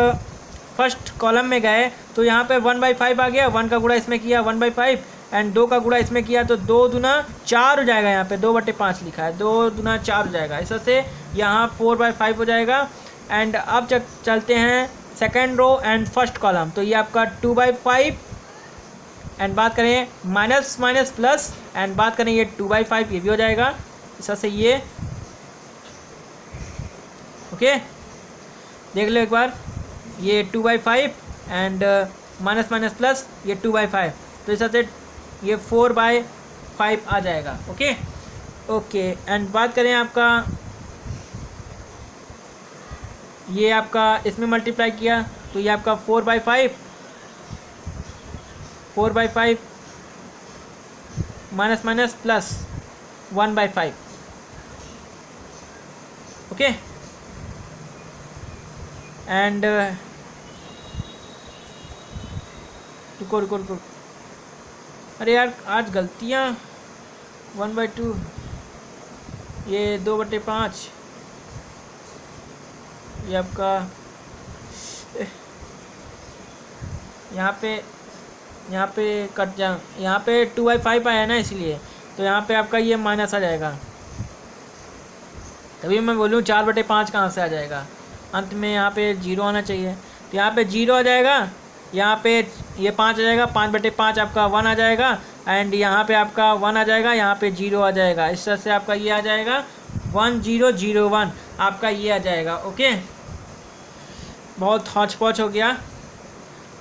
first column में गए तो यहाँ पे 1/5 आ गया, 1 का गुणा इसमें किया 1/5 एंड 2 का गुणा इसमें किया तो 2 दूना 4 हो जाएगा, यहाँ पे 2/5 लिखा है, 2 दूना 4 हो जाएगा। इस तरह से यहाँ 4/5 हो जाएगा। एंड अब चलते हैं second row and first column, तो ये आपका 2/5 एंड बात करें माइनस माइनस प्लस एंड बात करें ये 2/5 ये भी हो जाएगा इस तरह से ये। ओके, देख लो एक बार, ये 2/5 एंड माइनस माइनस प्लस ये 2/5, तो इस तरह से ये 4/5 आ जाएगा। ओके ओके, एंड बात करें आपका ये आपका इसमें मल्टीप्लाई किया तो ये आपका 4/5 minus minus plus 1/5। Okay, and रुको रुको रुको, अरे यार आज गलतियाँ 1/2, ये 2/5, ये आपका यहाँ पे कट जा, यहाँ पे 2/5 आया ना, इसलिए तो यहाँ पे आपका ये माइनस आ जाएगा। तभी मैं बोलूँ 4/5 कहाँ से आ जाएगा, अंत में यहाँ पे 0 आना चाहिए, तो यहाँ पे 0 आ जाएगा, यहाँ पे ये 5 आ जाएगा, 5/5 आपका 1 आ जाएगा, एंड यहाँ पे आपका 1 आ जाएगा, यहाँ पे 0 आ जाएगा। इस तरह से आपका ये आ जाएगा 1001 आपका ये आ जाएगा। ओके, बहुत हौच पौच हो गया,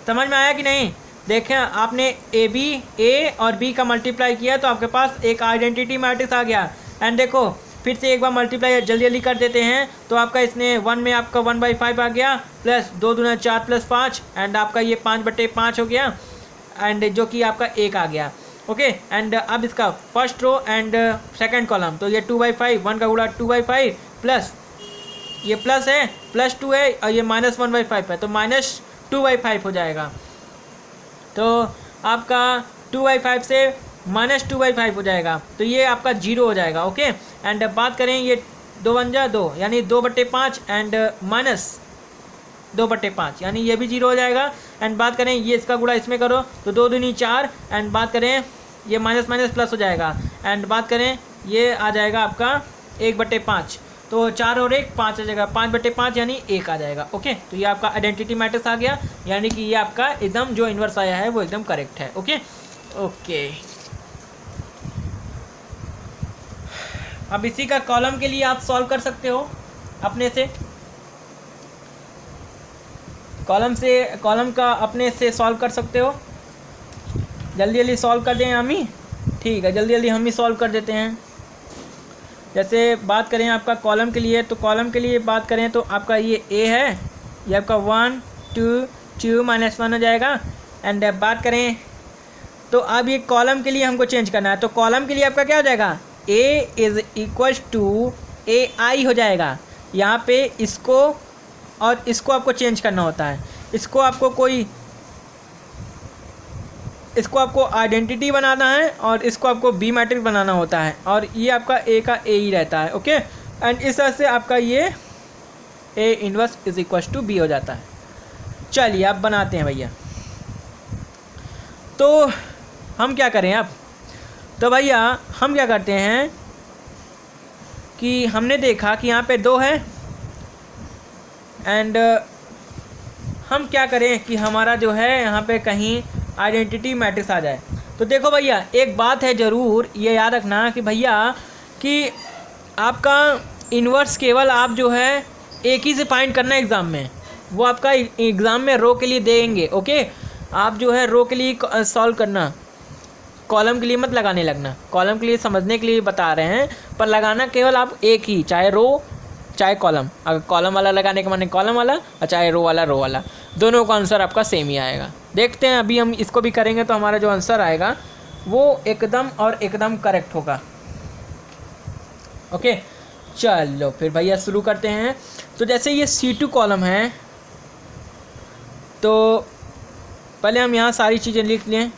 समझ में आया कि नहीं? देखें, आपने ए और बी का मल्टीप्लाई किया तो आपके पास एक आइडेंटिटी मैट्रिक्स आ गया। एंड देखो फिर से एक बार मल्टीप्लाई जल्दी जल्दी कर देते हैं, तो आपका इसने 1 में आपका 1/5 आ गया, प्लस 2 दूना 4 प्लस 5, एंड आपका ये 5/5 हो गया, एंड जो कि आपका 1 आ गया। ओके, एंड अब इसका first row and second column, तो ये 2/5, 1 का गुणा 2/5 प्लस ये प्लस है, प्लस 2 है, और ये माइनस 1/5 है, तो माइनस 2/5 हो जाएगा। तो आपका 2/5 से माइनस 2/5 हो जाएगा, तो ये आपका 0 हो जाएगा। ओके, एंड बात करें ये 2 बन जा 2 यानी 2/5 एंड माइनस 2/5 यानी ये भी 0 हो जाएगा। एंड बात करें ये इसका गुणा इसमें करो तो 2 दूनी 4, एंड बात करें ये माइनस माइनस प्लस हो जाएगा, एंड बात करें ये आ जाएगा आपका 1/5, तो 4 और 1 5 आ जाएगा, 5/5 यानी 1 आ जाएगा। ओके, तो ये आपका आइडेंटिटी मैट्रिक्स आ गया, यानी कि ये आपका एकदम जो इन्वर्स आया है वो एकदम करेक्ट है। ओके ओके, अब इसी का कॉलम के लिए आप सॉल्व कर सकते हो अपने से, कॉलम का अपने से सॉल्व कर सकते हो। जल्दी जल्दी सॉल्व कर दें हम ही, ठीक है, जल्दी जल्दी हम ही सॉल्व कर देते हैं। जैसे बात करें आपका कॉलम के लिए, तो कॉलम के लिए बात करें तो आपका ये ए है, ये आपका 1 2 -1 हो जाएगा। एंड बात करें तो अब ये कॉलम के लिए हमको चेंज करना है, तो कॉलम के लिए आपका क्या हो जाएगा, A is equals to A आई हो जाएगा। यहाँ पे इसको और इसको आपको चेंज करना होता है, इसको आपको आइडेंटिटी बनाना है और इसको आपको बी मैट्रिक्स बनाना होता है, और ये आपका ए का ए ही रहता है। ओके, एंड इस तरह से आपका ये A inverse is equals to B हो जाता है। चलिए अब बनाते हैं भैया, तो हम क्या करें अब, तो भैया हम क्या करते हैं कि हमने देखा कि यहाँ पे 2 है, एंड हम क्या करें कि हमारा जो है यहाँ पे कहीं आइडेंटिटी मैट्रिक्स आ जाए। तो देखो भैया एक बात है ज़रूर ये याद रखना कि भैया कि आपका इन्वर्स केवल आप जो है एक ही से फाइंड करना है एग्ज़ाम में, वो आपका एग्ज़ाम में रो के लिए देंगे। ओके, आप जो है रो के लिए सॉल्व करना, कॉलम के लिए मत लगाने लगना, कॉलम के लिए समझने के लिए बता रहे हैं, पर लगाना केवल आप एक ही, चाहे रो चाहे कॉलम। अगर कॉलम वाला लगाने के माने कॉलम वाला, और चाहे रो वाला, दोनों का आंसर आपका सेम ही आएगा। देखते हैं अभी हम इसको भी करेंगे तो हमारा जो आंसर आएगा वो एकदम और एकदम करेक्ट होगा। ओके, चलो फिर भैया शुरू करते हैं। तो जैसे ये C2 कॉलम है, तो पहले हम यहाँ सारी चीज़ें लिख लें।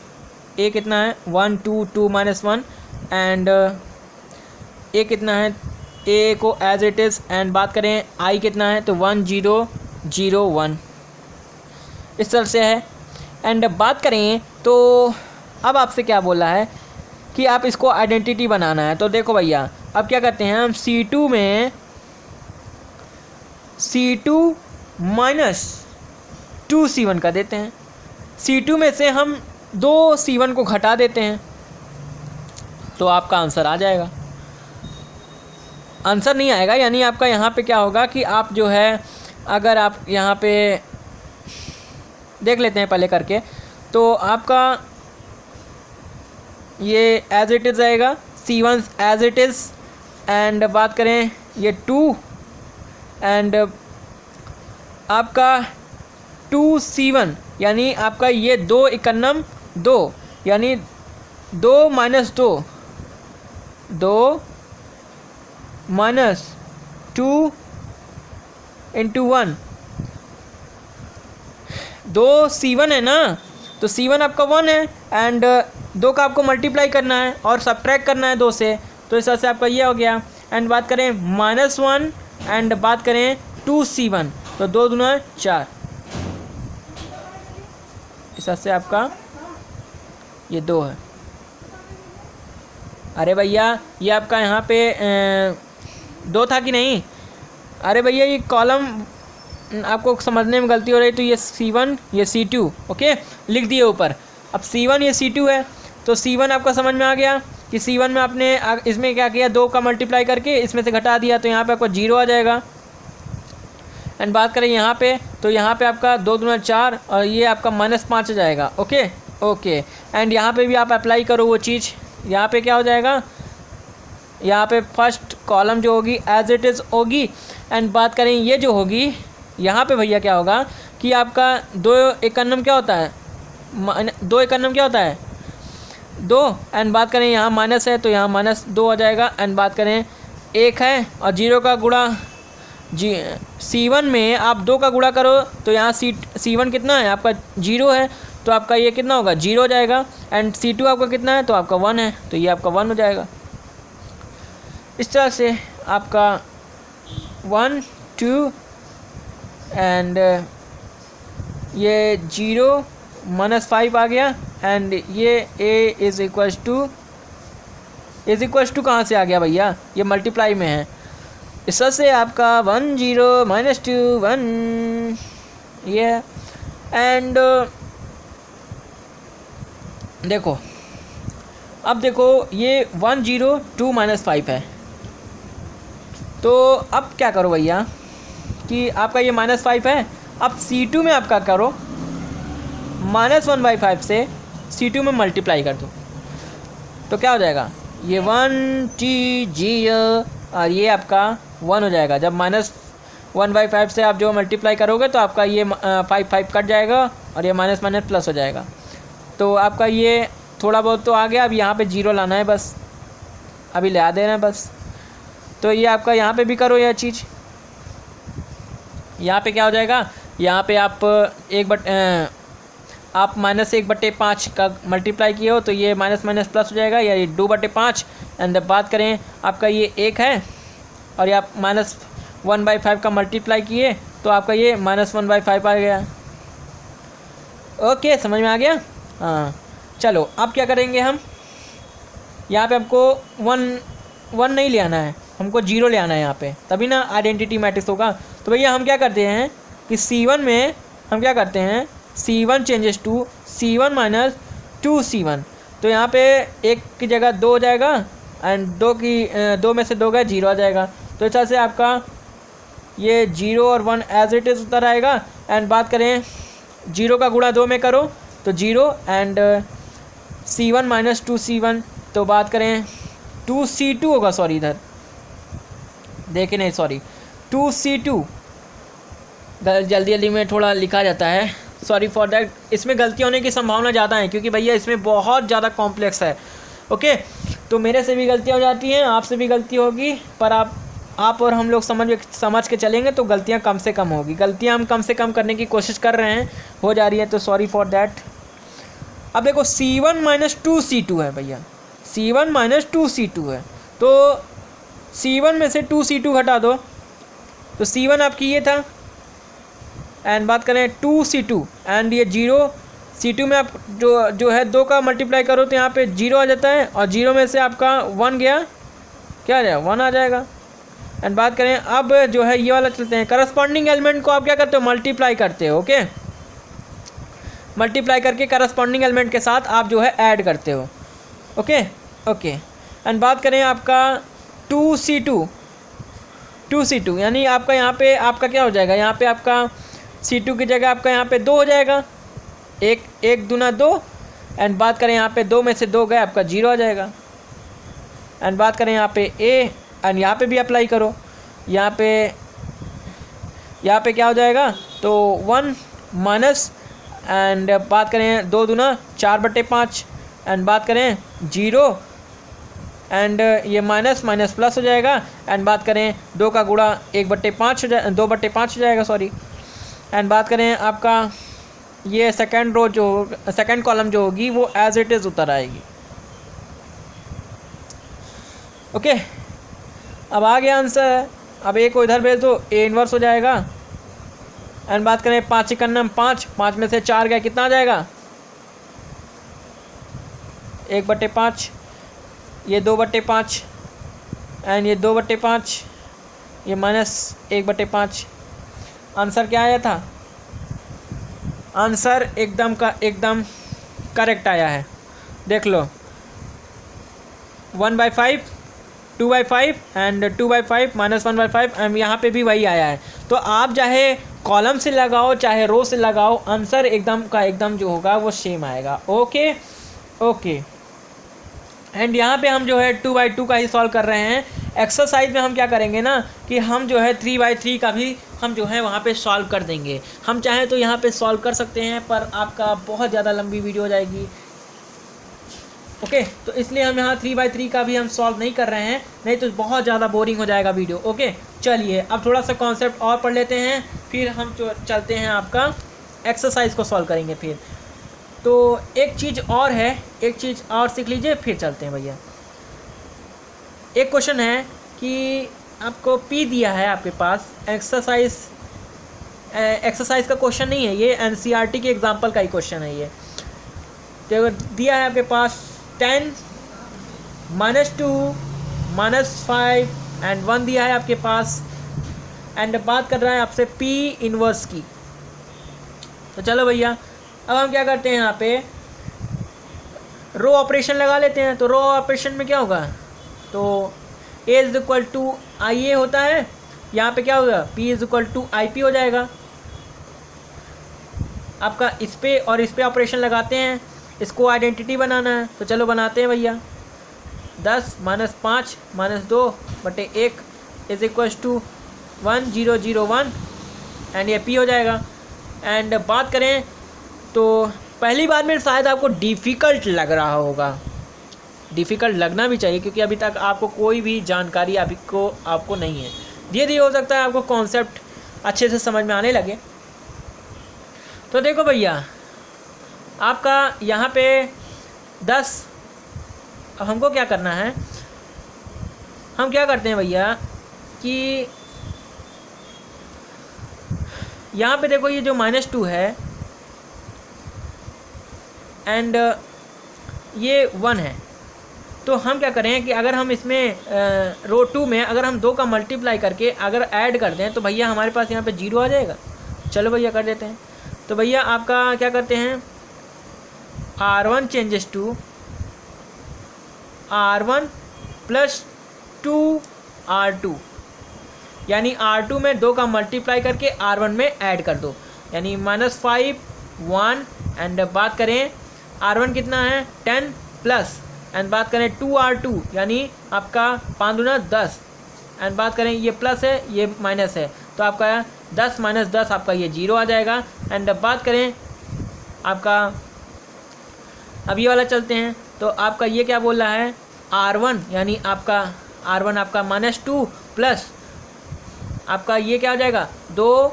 ए कितना है 1 2 2 -1, एंड ए कितना है, ए को एज इट इज़, एंड बात करें आई कितना है तो 1 0 0 1 इस तरह से है। एंड बात करें तो अब आपसे क्या बोला है कि आप इसको आइडेंटिटी बनाना है। तो देखो भैया अब क्या करते हैं हम C2 में C2 - 2C1 कर देते हैं। C2 में से हम 2C1 को घटा देते हैं, तो आपका आंसर आ जाएगा। आंसर नहीं आएगा यानी आपका यहाँ पे क्या होगा कि आप जो है, अगर आप यहाँ पे देख लेते हैं पहले करके, तो आपका ये एज इट इज़ आएगा, C1 as it is, and बात करें ये 2, एंड आपका 2C1 यानी आपका ये 2 इकन्नम 2 यानी 2 - 2 2 -2 × 1, 2C1 है ना, तो C1 आपका 1 है एंड 2 का आपको मल्टीप्लाई करना है और सब्ट्रैक्ट करना है 2 से, तो इस तरह से आपका ये हो गया। एंड बात करें -1 एंड बात करें 2C1, तो 2 दूना 4, इस तरह से आपका ये 2 है। अरे भैया ये आपका यहाँ पे 2 था कि नहीं? अरे भैया ये कॉलम आपको समझने में गलती हो रही, तो ये C1 ये C2 ओके लिख दिए ऊपर। अब C1 ये C2 है, तो C1 आपका समझ में आ गया कि C1 में आपने इसमें क्या किया, 2 का मल्टीप्लाई करके इसमें से घटा दिया, तो यहाँ पे आपका 0 आ जाएगा। एंड बात करें यहाँ पे, तो यहाँ पे आपका 2 दूना 4 और ये आपका -5 आ जाएगा। ओके ओके एंड यहाँ पे भी आप अप्लाई करो वो चीज़। यहाँ पे क्या हो जाएगा, यहाँ पे फर्स्ट कॉलम जो होगी एज इट इज़ होगी। एंड बात करें ये जो होगी यहाँ पे भैया क्या होगा कि आपका 2 एकन्नम क्या होता है, 2 एकन्नम क्या होता है 2। एंड बात करें यहाँ माइनस है तो यहाँ -2 आ जाएगा। एंड बात करें 1 है और 0 का गुणा C1 में आप 2 का गुणा करो तो यहाँ C1 कितना है आपका 0 है, तो आपका ये कितना होगा 0 हो जाएगा। एंड C2 आपका कितना है, तो आपका 1 है, तो ये आपका 1 हो जाएगा। इस तरह से आपका 1 2 एंड ये 0 -5 आ गया। एंड ये a इज़ इक्वल्स टू कहाँ से आ गया भैया, ये मल्टीप्लाई में है। इस तरह से आपका 1 0 -2 1 ये। एंड देखो अब देखो ये 1 0 2 -5 है, तो अब क्या करो भैया कि आपका ये -5 है, अब C2 में आपका करो -1/5 से C2 में मल्टीप्लाई कर दो, तो क्या हो जाएगा ये 1 2 0 और ये आपका 1 हो जाएगा। जब -1/5 से आप जो मल्टीप्लाई करोगे तो आपका ये 5 कट जाएगा और ये माइनस प्लस हो जाएगा। तो आपका ये थोड़ा बहुत तो आ गया, अब यहाँ पे 0 लाना है बस, अभी ला देना है बस। तो ये आपका यहाँ पे भी करो यह चीज़। यहाँ पे क्या हो जाएगा, यहाँ पे आप आप -1/5 का मल्टीप्लाई किए हो तो ये माइनस प्लस हो जाएगा, या ये 2/5। एंड बात करें आपका ये 1 है और ये आप -1/5 का मल्टीप्लाई किए तो आपका ये -1/5 आ गया। ओके समझ में आ गया। हाँ चलो अब क्या करेंगे हम, यहाँ पे हमको 1 नहीं ले आना है, हमको 0 ले आना है यहाँ पे, तभी ना आइडेंटिटी मैट्रिक्स होगा। तो भैया हम क्या करते हैं कि C1 में हम क्या करते हैं, C1 changes to C1 - 2C1, तो यहाँ पे 1 की जगह 2 हो जाएगा एंड 2 में से 2 गया 0 आ जाएगा। तो इस तरह से आपका ये 0 और 1 एज इट इज़ उतर आएगा। एंड बात करें 0 का गुणा 2 में करो तो 0 एंड C1 - 2C1, तो बात करें 2C2 होगा, सॉरी इधर देखिए नहीं सॉरी 2C2 जल्दी में थोड़ा लिखा जाता है, सॉरी फॉर दैट। इसमें गलती होने की संभावना ज़्यादा है क्योंकि भैया इसमें बहुत ज़्यादा कॉम्प्लेक्स है। ओके तो मेरे से भी गलतियाँ हो जाती हैं, आपसे भी गलती होगी, पर आप और हम लोग समझ के चलेंगे तो गलतियाँ कम से कम होगी। गलतियाँ हम कम से कम करने की कोशिश कर रहे हैं, हो जा रही है, तो सॉरी फॉर दैट। अब देखो C1 - 2C2 है भैया, C1 - 2C2 है, तो C1 में से 2C2 हटा दो तो C1 आपकी ये था। एंड बात करें 2C2 एंड ये 0, C2 में आप जो है 2 का मल्टीप्लाई करो तो यहाँ पे 0 आ जाता है और 0 में से आपका 1 गया, क्या आ जाएगा 1 आ जाएगा। एंड बात करें अब जो है ये वाला चलते हैं, करस्पॉन्डिंग एलिमेंट को आप क्या करते हो मल्टीप्लाई करते हो। ओके मल्टीप्लाई करके करस्पॉन्डिंग एलिमेंट के साथ आप जो है ऐड करते हो। ओके ओके एंड बात करें आपका 2C2 यानी आपका यहाँ पे आपका क्या हो जाएगा, यहाँ पे आपका C2 की जगह आपका यहाँ पे 2 हो जाएगा, 1 दूना 2। एंड बात करें यहाँ पे 2 में से 2 गए आपका 0 आ जाएगा। एंड बात करें यहाँ पे A एंड यहाँ पे भी अप्लाई करो, यहाँ पे क्या हो जाएगा तो 1 माइनस। एंड बात करें 2 दूना 4/5 एंड बात करें 0 एंड ये माइनस प्लस हो जाएगा। एंड बात करें 2 का गुणा 2/5 हो जाएगा सॉरी। एंड बात करें आपका ये सेकंड रो जो सेकंड कॉलम जो होगी वो एज इट इज़ उतर आएगी। ओके, अब आ गया आंसर। अब ए को इधर भेज दो, ए इन्वर्स हो जाएगा। एंड बात करें 5 एकन्नम 5, 5 में से 4 गया, कितना आ जाएगा? 1/5, ये 2/5 एंड ये 2/5, ये -1/5। आंसर क्या आया था? आंसर एकदम करेक्ट आया है। देख लो, 1/5, 2/5 एंड 2/5 -1/5 एंड यहाँ पे भी वही आया है। तो आप चाहे कॉलम से लगाओ चाहे रो से लगाओ, आंसर एकदम जो होगा वो सेम आएगा। Okay okay. एंड यहाँ पे हम जो है 2/2 का ही सॉल्व कर रहे हैं। एक्सरसाइज में हम क्या करेंगे ना कि हम जो है 3/3 का भी हम जो है वहाँ पे सॉल्व कर देंगे। हम चाहें तो यहाँ पे सॉल्व कर सकते हैं, पर आपका बहुत ज़्यादा लंबी वीडियो हो जाएगी। ओके, तो इसलिए हम यहाँ 3/3 का भी हम सॉल्व नहीं कर रहे हैं, नहीं तो बहुत ज़्यादा बोरिंग हो जाएगा वीडियो। ओके, चलिए अब थोड़ा सा कॉन्सेप्ट और पढ़ लेते हैं, फिर हम चलते हैं आपका एक्सरसाइज को सॉल्व करेंगे। फिर तो एक चीज़ और सीख लीजिए, फिर चलते हैं भैया। एक क्वेश्चन है कि आपको पी दिया है आपके पास, एक्सरसाइज का क्वेश्चन नहीं है ये, एनसीईआरटी के एग्जाम्पल का ही क्वेश्चन है ये। तो दिया है आपके पास 10 -2 -5 एंड 1 दिया है आपके पास। एंड बात कर रहा है आपसे पी इनवर्स की। तो चलो भैया, अब हम क्या करते हैं, यहाँ पे रो ऑपरेशन लगा लेते हैं। तो रो ऑपरेशन में क्या होगा, तो A = IA होता है, यहाँ पे क्या होगा P = IP हो जाएगा। आपका इस पे और इस पे ऑपरेशन लगाते हैं, इसको आइडेंटिटी बनाना है। तो चलो बनाते हैं भैया। 10 -5 -2/1 = 1 0 0 1 एंड ये P हो जाएगा। एंड बात करें तो पहली बार में शायद आपको डिफ़िकल्ट लग रहा होगा, डिफ़िकल्ट लगना भी चाहिए, क्योंकि अभी तक आपको कोई भी जानकारी आपको नहीं है। धीरे धीरे हो सकता है आपको कॉन्सेप्ट अच्छे से समझ में आने लगे। तो देखो भैया, आपका यहाँ पे 10, अब हमको क्या करना है, हम क्या करते हैं भैया कि यहाँ पे देखो ये जो -2 है एंड ये 1 है। तो हम क्या करें कि अगर हम इसमें रो 2 में अगर हम 2 का मल्टीप्लाई करके अगर ऐड कर दें तो भैया हमारे पास यहाँ पे 0 आ जाएगा। चलो भैया कर देते हैं। तो भैया आपका क्या करते हैं, R1 changes to R1 + 2R2, यानी R2 में 2 का मल्टीप्लाई करके R1 में ऐड कर दो, यानी -5 1 एंड बात करें R1 कितना है 10 प्लस एंड बात करें 2R2 यानी आपका 5 दूना 10 एंड बात करें ये प्लस है ये माइनस है, तो आपका 10 - 10 आपका ये 0 आ जाएगा। एंड बात करें आपका अब ये वाला चलते हैं, तो आपका ये क्या बोल रहा है R1 यानी आपका R1 आपका -2 प्लस आपका ये क्या हो जाएगा 2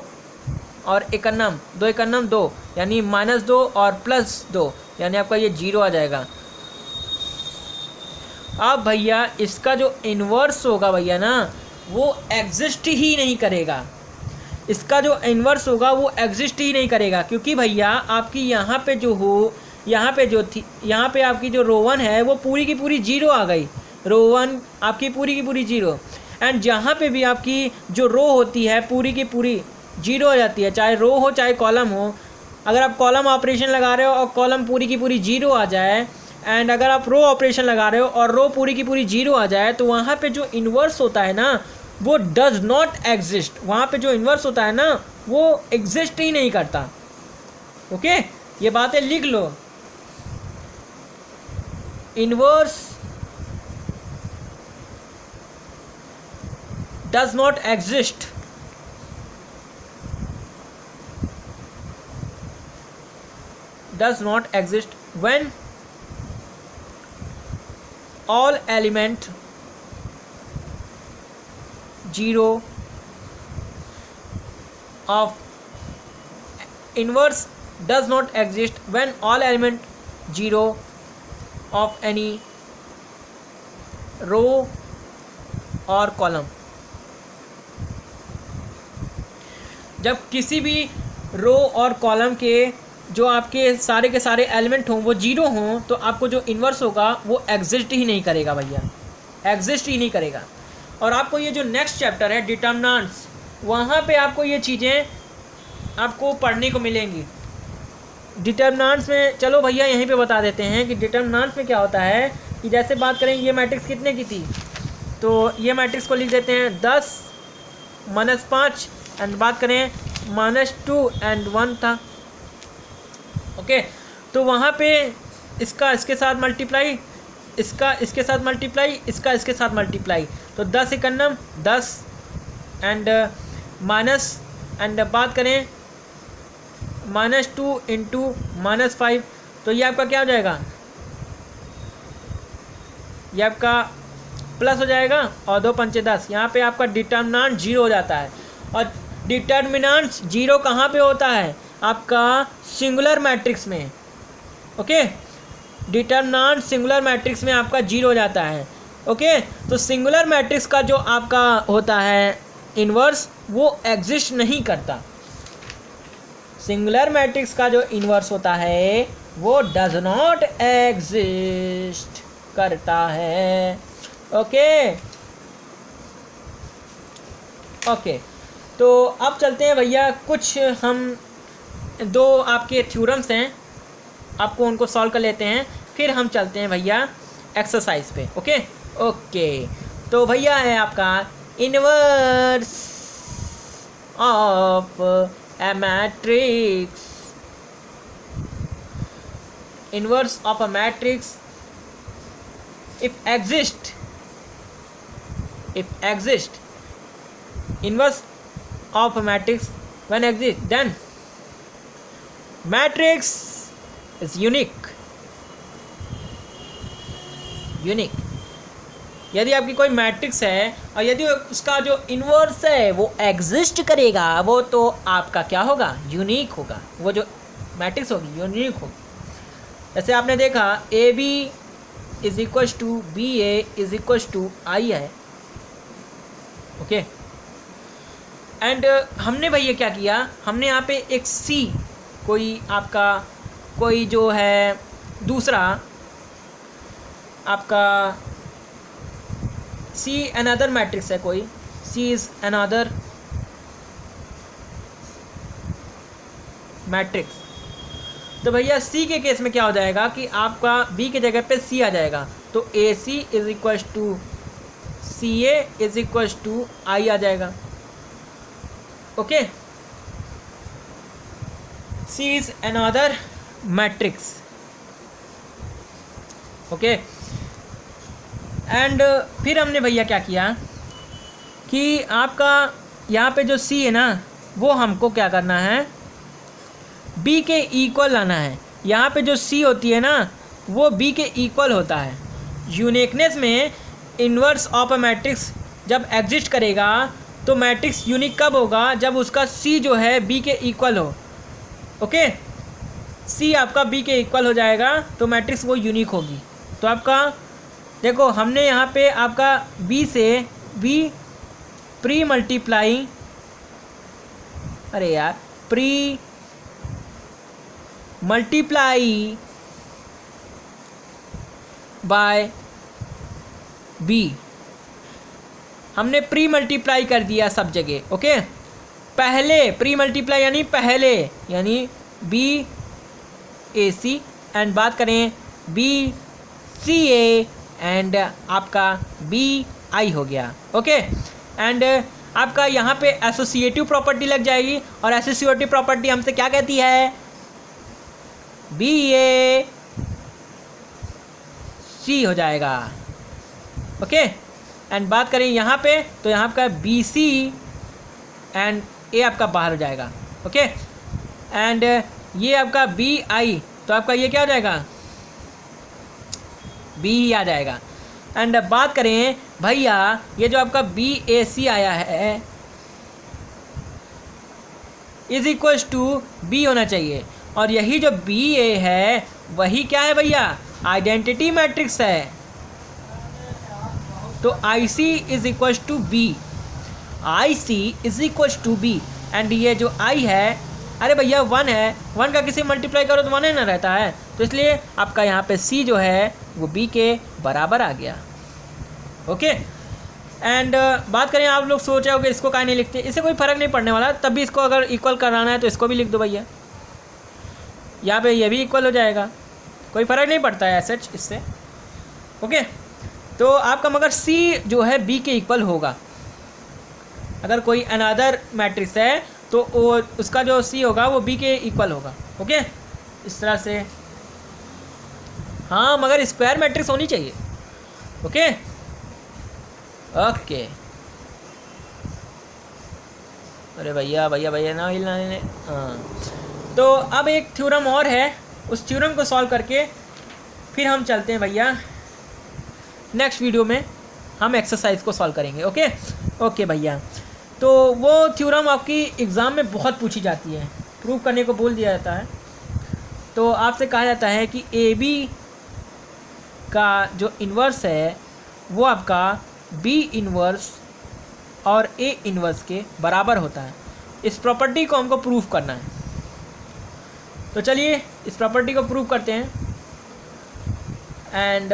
और 1 2 1 2 यानी -2 और +2 यानी आपका ये 0 आ जाएगा। अब भैया इसका जो इन्वर्स होगा भैया ना वो एग्जिस्ट ही नहीं करेगा, इसका जो इन्वर्स होगा वो एग्जिस्ट ही नहीं करेगा, क्योंकि भैया आपकी यहाँ पे जो हो यहाँ पे आपकी जो रो 1 है वो पूरी की पूरी 0 आ गई, रो 1 आपकी पूरी की पूरी 0 एंड जहाँ पे भी आपकी जो रो होती है पूरी की पूरी 0 हो जाती है, चाहे रो हो चाहे कॉलम हो। अगर आप कॉलम ऑपरेशन लगा रहे हो और कॉलम पूरी की पूरी 0 आ जाए एंड अगर आप रो ऑपरेशन लगा रहे हो और रो पूरी की पूरी 0 आ जाए तो वहाँ पे जो इन्वर्स होता है ना वो डज नॉट एग्जिस्ट, वहाँ पे जो इन्वर्स होता है ना वो एग्जिस्ट ही नहीं करता। ओके, ये बातें लिख लो, inverse does not exist, when all element 0 of inverse does not exist when all element zero of any row और कॉलम। जब किसी भी रो और कॉलम के जो आपके सारे के सारे एलिमेंट हों वो जीरो हों तो आपको जो इन्वर्स होगा वो एग्जिस्ट ही नहीं करेगा भैया, एग्जिस्ट ही नहीं करेगा। और आपको ये जो नेक्स्ट चैप्टर है डिटर्मिनेंट्स, वहाँ पे आपको ये चीज़ें आपको पढ़ने को मिलेंगी। डिटर्मिनेंट्स में चलो भैया यहीं पे बता देते हैं कि डिटर्मिनेंट्स में क्या होता है कि जैसे बात करें ये मैट्रिक्स कितने की थी, तो ये मैट्रिक्स को लिख देते हैं 10 -5 एंड बात करें -2 एंड 1 था। ओके, तो वहाँ पे इसका इसके साथ मल्टीप्लाई, इसका इसके साथ मल्टीप्लाई, इसका इसके साथ मल्टीप्लाई, तो 10 एकन्नम 10 एंड माइनस एंड बात करें -2 इंटू -5, तो ये आपका क्या हो जाएगा, ये आपका प्लस हो जाएगा और 2 पंचे 10। यहाँ पे आपका डिटर्मिनेंट 0 हो जाता है। और डिटर्मिनेंट 0 कहाँ पे होता है, आपका सिंगुलर मैट्रिक्स में। ओके, डिटर्मिनेंट सिंगुलर मैट्रिक्स में आपका 0 हो जाता है। ओके, तो सिंगुलर मैट्रिक्स का जो आपका होता है इन्वर्स वो एग्जिस्ट नहीं करता। सिंगुलर मैट्रिक्स का जो इन्वर्स होता है वो डज नॉट एग्जिस्ट करता है। ओके ओके, तो अब चलते हैं भैया, कुछ हम 2 आपके थ्योरम्स हैं, आपको उनको सॉल्व कर लेते हैं, फिर हम चलते हैं भैया एक्सरसाइज पे। ओके ओके, तो भैया है आपका inverse of a matrix, inverse of a matrix if exist inverse of a matrix when exist then matrix is unique। यदि आपकी कोई मैट्रिक्स है और यदि उसका जो इन्वर्स है वो एग्जिस्ट करेगा, वो तो आपका क्या होगा, यूनिक होगा। वो जो मैट्रिक्स होगी यूनिक होगी। जैसे आपने देखा AB is equal to BA is equal to I है। ओके, एंड हमने भैया क्या किया, हमने यहाँ पे एक C कोई आपका कोई जो है दूसरा आपका C अनदर मैट्रिक्स है, कोई C इज अनदर मैट्रिक्स। तो भैया C के केस में क्या हो जाएगा कि आपका B के जगह पे C आ जाएगा, तो AC is equal to CA is equal to I आ जाएगा। Okay, C is another matrix. Okay, and फिर हमने भैया क्या किया कि आपका यहाँ पे जो C है ना वो हमको क्या करना है, B के इक्वल लाना है। यहाँ पे जो C होती है ना वो B के इक्वल होता है। यूनिकनेस में इन्वर्स ऑफ अ मैट्रिक्स जब एग्जिस्ट करेगा तो मैट्रिक्स यूनिक कब होगा, जब उसका C जो है B के इक्वल हो। ओके, C आपका B के इक्वल हो जाएगा तो मैट्रिक्स वो यूनिक होगी। तो आपका देखो हमने यहाँ पे आपका B से B प्री मल्टीप्लाई, अरे यार प्री मल्टीप्लाई बाय B, हमने प्री मल्टीप्लाई कर दिया सब जगह। ओके, पहले प्री मल्टीप्लाई यानी BAC एंड बात करें BCA एंड आपका BI हो गया। ओके, एंड आपका यहाँ पे एसोसिएटिव प्रॉपर्टी लग जाएगी, और एसोसिएटिव प्रॉपर्टी हमसे क्या कहती है, BAC हो जाएगा। ओके, एंड बात करें यहाँ पे तो यहाँ आपका BC एंड A आपका बाहर हो जाएगा। ओके, एंड ये आपका BI, तो आपका ये क्या हो जाएगा, B ही आ जाएगा। एंड बात करें भैया ये जो आपका BAC आया है इज इक्वल टू B होना चाहिए, और यही जो बी ए है वही क्या है भैया, आइडेंटिटी मैट्रिक्स है। तो I C is equal to B, I C is equal to B. And ये जो आई है, अरे भैया 1 है, 1 का किसी मल्टीप्लाई करो तो 1 है ना रहता है, तो इसलिए आपका यहाँ पे सी जो है वो बी के बराबर आ गया। ओके। एंड बात करें, आप लोग सोच रहे हो कि इसको काहे नहीं लिखते, इससे कोई फ़र्क नहीं पड़ने वाला। तब भी इसको अगर इक्वल कराना है तो इसको भी लिख दो भैया, यहाँ पे ये भी इक्वल हो जाएगा, कोई फ़र्क नहीं पड़ता है सच इससे। ओके। तो आपका मगर सी जो है बी के इक्वल होगा। अगर कोई अनदर मैट्रिक्स है तो वो उसका जो सी होगा वो बी के इक्वल होगा। ओके, इस तरह से। हाँ, मगर स्क्वायर मैट्रिक्स होनी चाहिए। Okay okay. अरे भैया भैया भैया ना हिलना ने। हाँ, तो अब एक थ्योरम और है, उस थ्योरम को सॉल्व करके फिर हम चलते हैं भैया नेक्स्ट वीडियो में हम एक्सरसाइज को सॉल्व करेंगे। ओके ओके भैया। तो वो थ्योरम आपकी एग्ज़ाम में बहुत पूछी जाती है, प्रूव करने को बोल दिया जाता है। तो आपसे कहा जाता है कि ए बी का जो इन्वर्स है वो आपका बी इन्वर्स और ए इन्वर्स के बराबर होता है। इस प्रॉपर्टी को हमको प्रूव करना है। तो चलिए इस प्रॉपर्टी को प्रूव करते हैं। एंड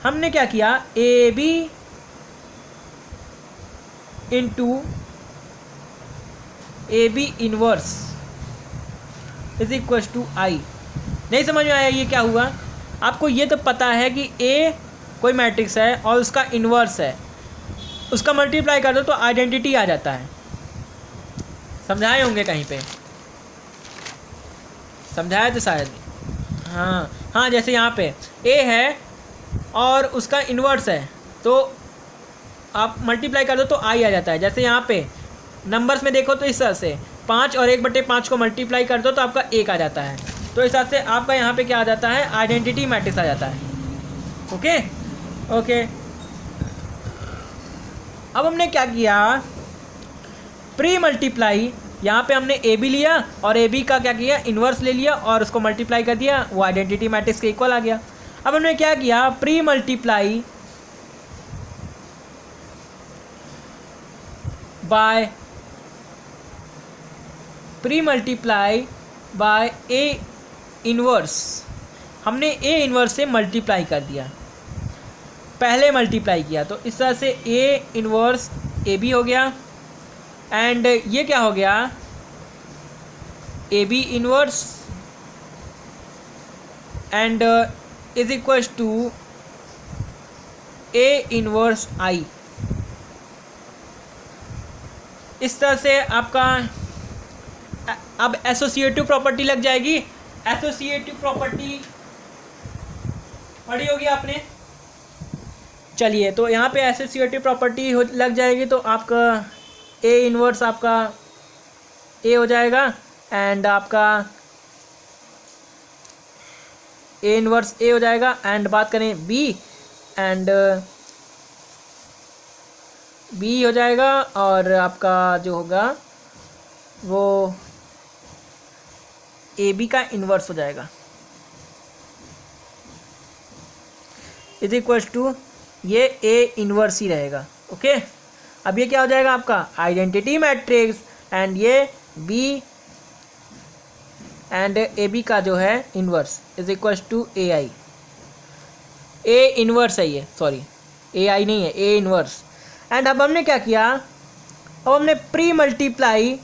हमने क्या किया, A B into A B inverse is equal to I. नहीं समझ में आया ये क्या हुआ? आपको ये तो पता है कि ए कोई मैट्रिक्स है और उसका इन्वर्स है, उसका मल्टीप्लाई कर दो तो आइडेंटिटी आ जाता है। समझाए होंगे कहीं पे, समझाया तो शायद। हाँ हाँ, जैसे यहाँ पे ए है और उसका इन्वर्स है तो आप मल्टीप्लाई कर दो तो आई आ जाता है। जैसे यहाँ पे नंबर्स में देखो तो इस तरह से 5 और 1/5 को मल्टीप्लाई कर दो तो आपका 1 आ जाता है। तो इस तरह से आपका यहाँ पे क्या आ जाता है, आइडेंटिटी मैट्रिक्स आ जाता है। Okay okay. अब हमने क्या किया, प्री मल्टीप्लाई, यहाँ पे हमने ए बी लिया और ए बी का क्या किया, इन्वर्स ले लिया और उसको मल्टीप्लाई कर दिया, वो आइडेंटिटी मैट्रिक्स के इक्वल आ गया। अब हमने क्या किया, pre multiply bye A inverse, हमने ए इन्वर्स से मल्टीप्लाई कर दिया, पहले मल्टीप्लाई किया। तो इस तरह से ए इन्वर्स ए बी हो गया एंड ये क्या हो गया, A B inverse and is equal to A inverse I. इस तरह से आपका अब एसोसिएटिव प्रॉपर्टी लग जाएगी। एसोसिएटिव प्रॉपर्टी पढ़ी होगी आपने। चलिए, तो यहाँ पे एसोसिएटिव प्रॉपर्टी लग जाएगी तो आपका ए इन्वर्स आपका ए हो जाएगा एंड आपका ए इन्वर्स ए हो जाएगा। एंड बात करें बी एंड बी हो जाएगा और आपका जो होगा वो ए बी का इन्वर्स हो जाएगा इज इक्वल टू ये ए इन्वर्स ही रहेगा। ओके, अब ये क्या हो जाएगा आपका आइडेंटिटी मैट्रिक्स एंड ये बी एंड ए बी का जो है inverse is equal to A I. A inverse है ये, सॉरी ए आई नहीं है, ए इन्वर्स। एंड अब हमने क्या किया, अब हमने प्री मल्टीप्लाई,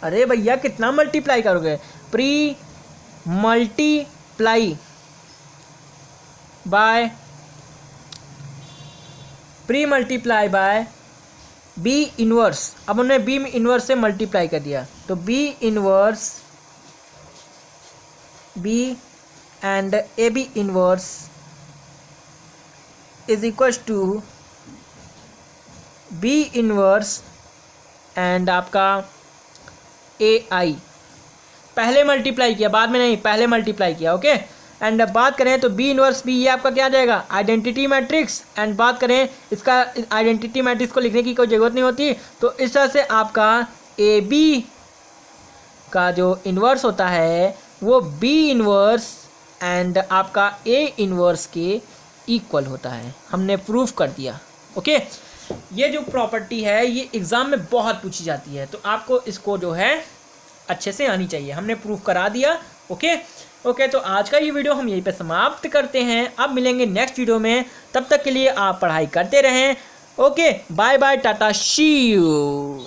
अरे भैया कितना मल्टीप्लाई करोगे, pre multiply by B inverse. अब हमने बी इन्वर्स से मल्टीप्लाई कर दिया तो B inverse B and A B inverse is equal to B inverse and आपका ए आई। पहले मल्टीप्लाई किया, बाद में नहीं, पहले मल्टीप्लाई किया। ओके, एंड बात करें तो बी इन्वर्स बी ये आपका क्या आ जाएगा, आइडेंटिटी मैट्रिक्स। एंड बात करें इसका आइडेंटिटी मैट्रिक्स को लिखने की कोई ज़रूरत नहीं होती, तो इस तरह से आपका ए बी का जो इन्वर्स होता है वो बी इन्वर्स एंड आपका ए इन्वर्स के इक्वल होता है। हमने प्रूफ कर दिया। ओके, ये जो प्रॉपर्टी है ये एग्ज़ाम में बहुत पूछी जाती है, तो आपको इसको जो है अच्छे से आनी चाहिए। हमने प्रूफ करा दिया। ओके, तो आज का ये वीडियो हम यहीं पे समाप्त करते हैं। अब मिलेंगे नेक्स्ट वीडियो में, तब तक के लिए आप पढ़ाई करते रहें। Okay, bye bye, tata, see you.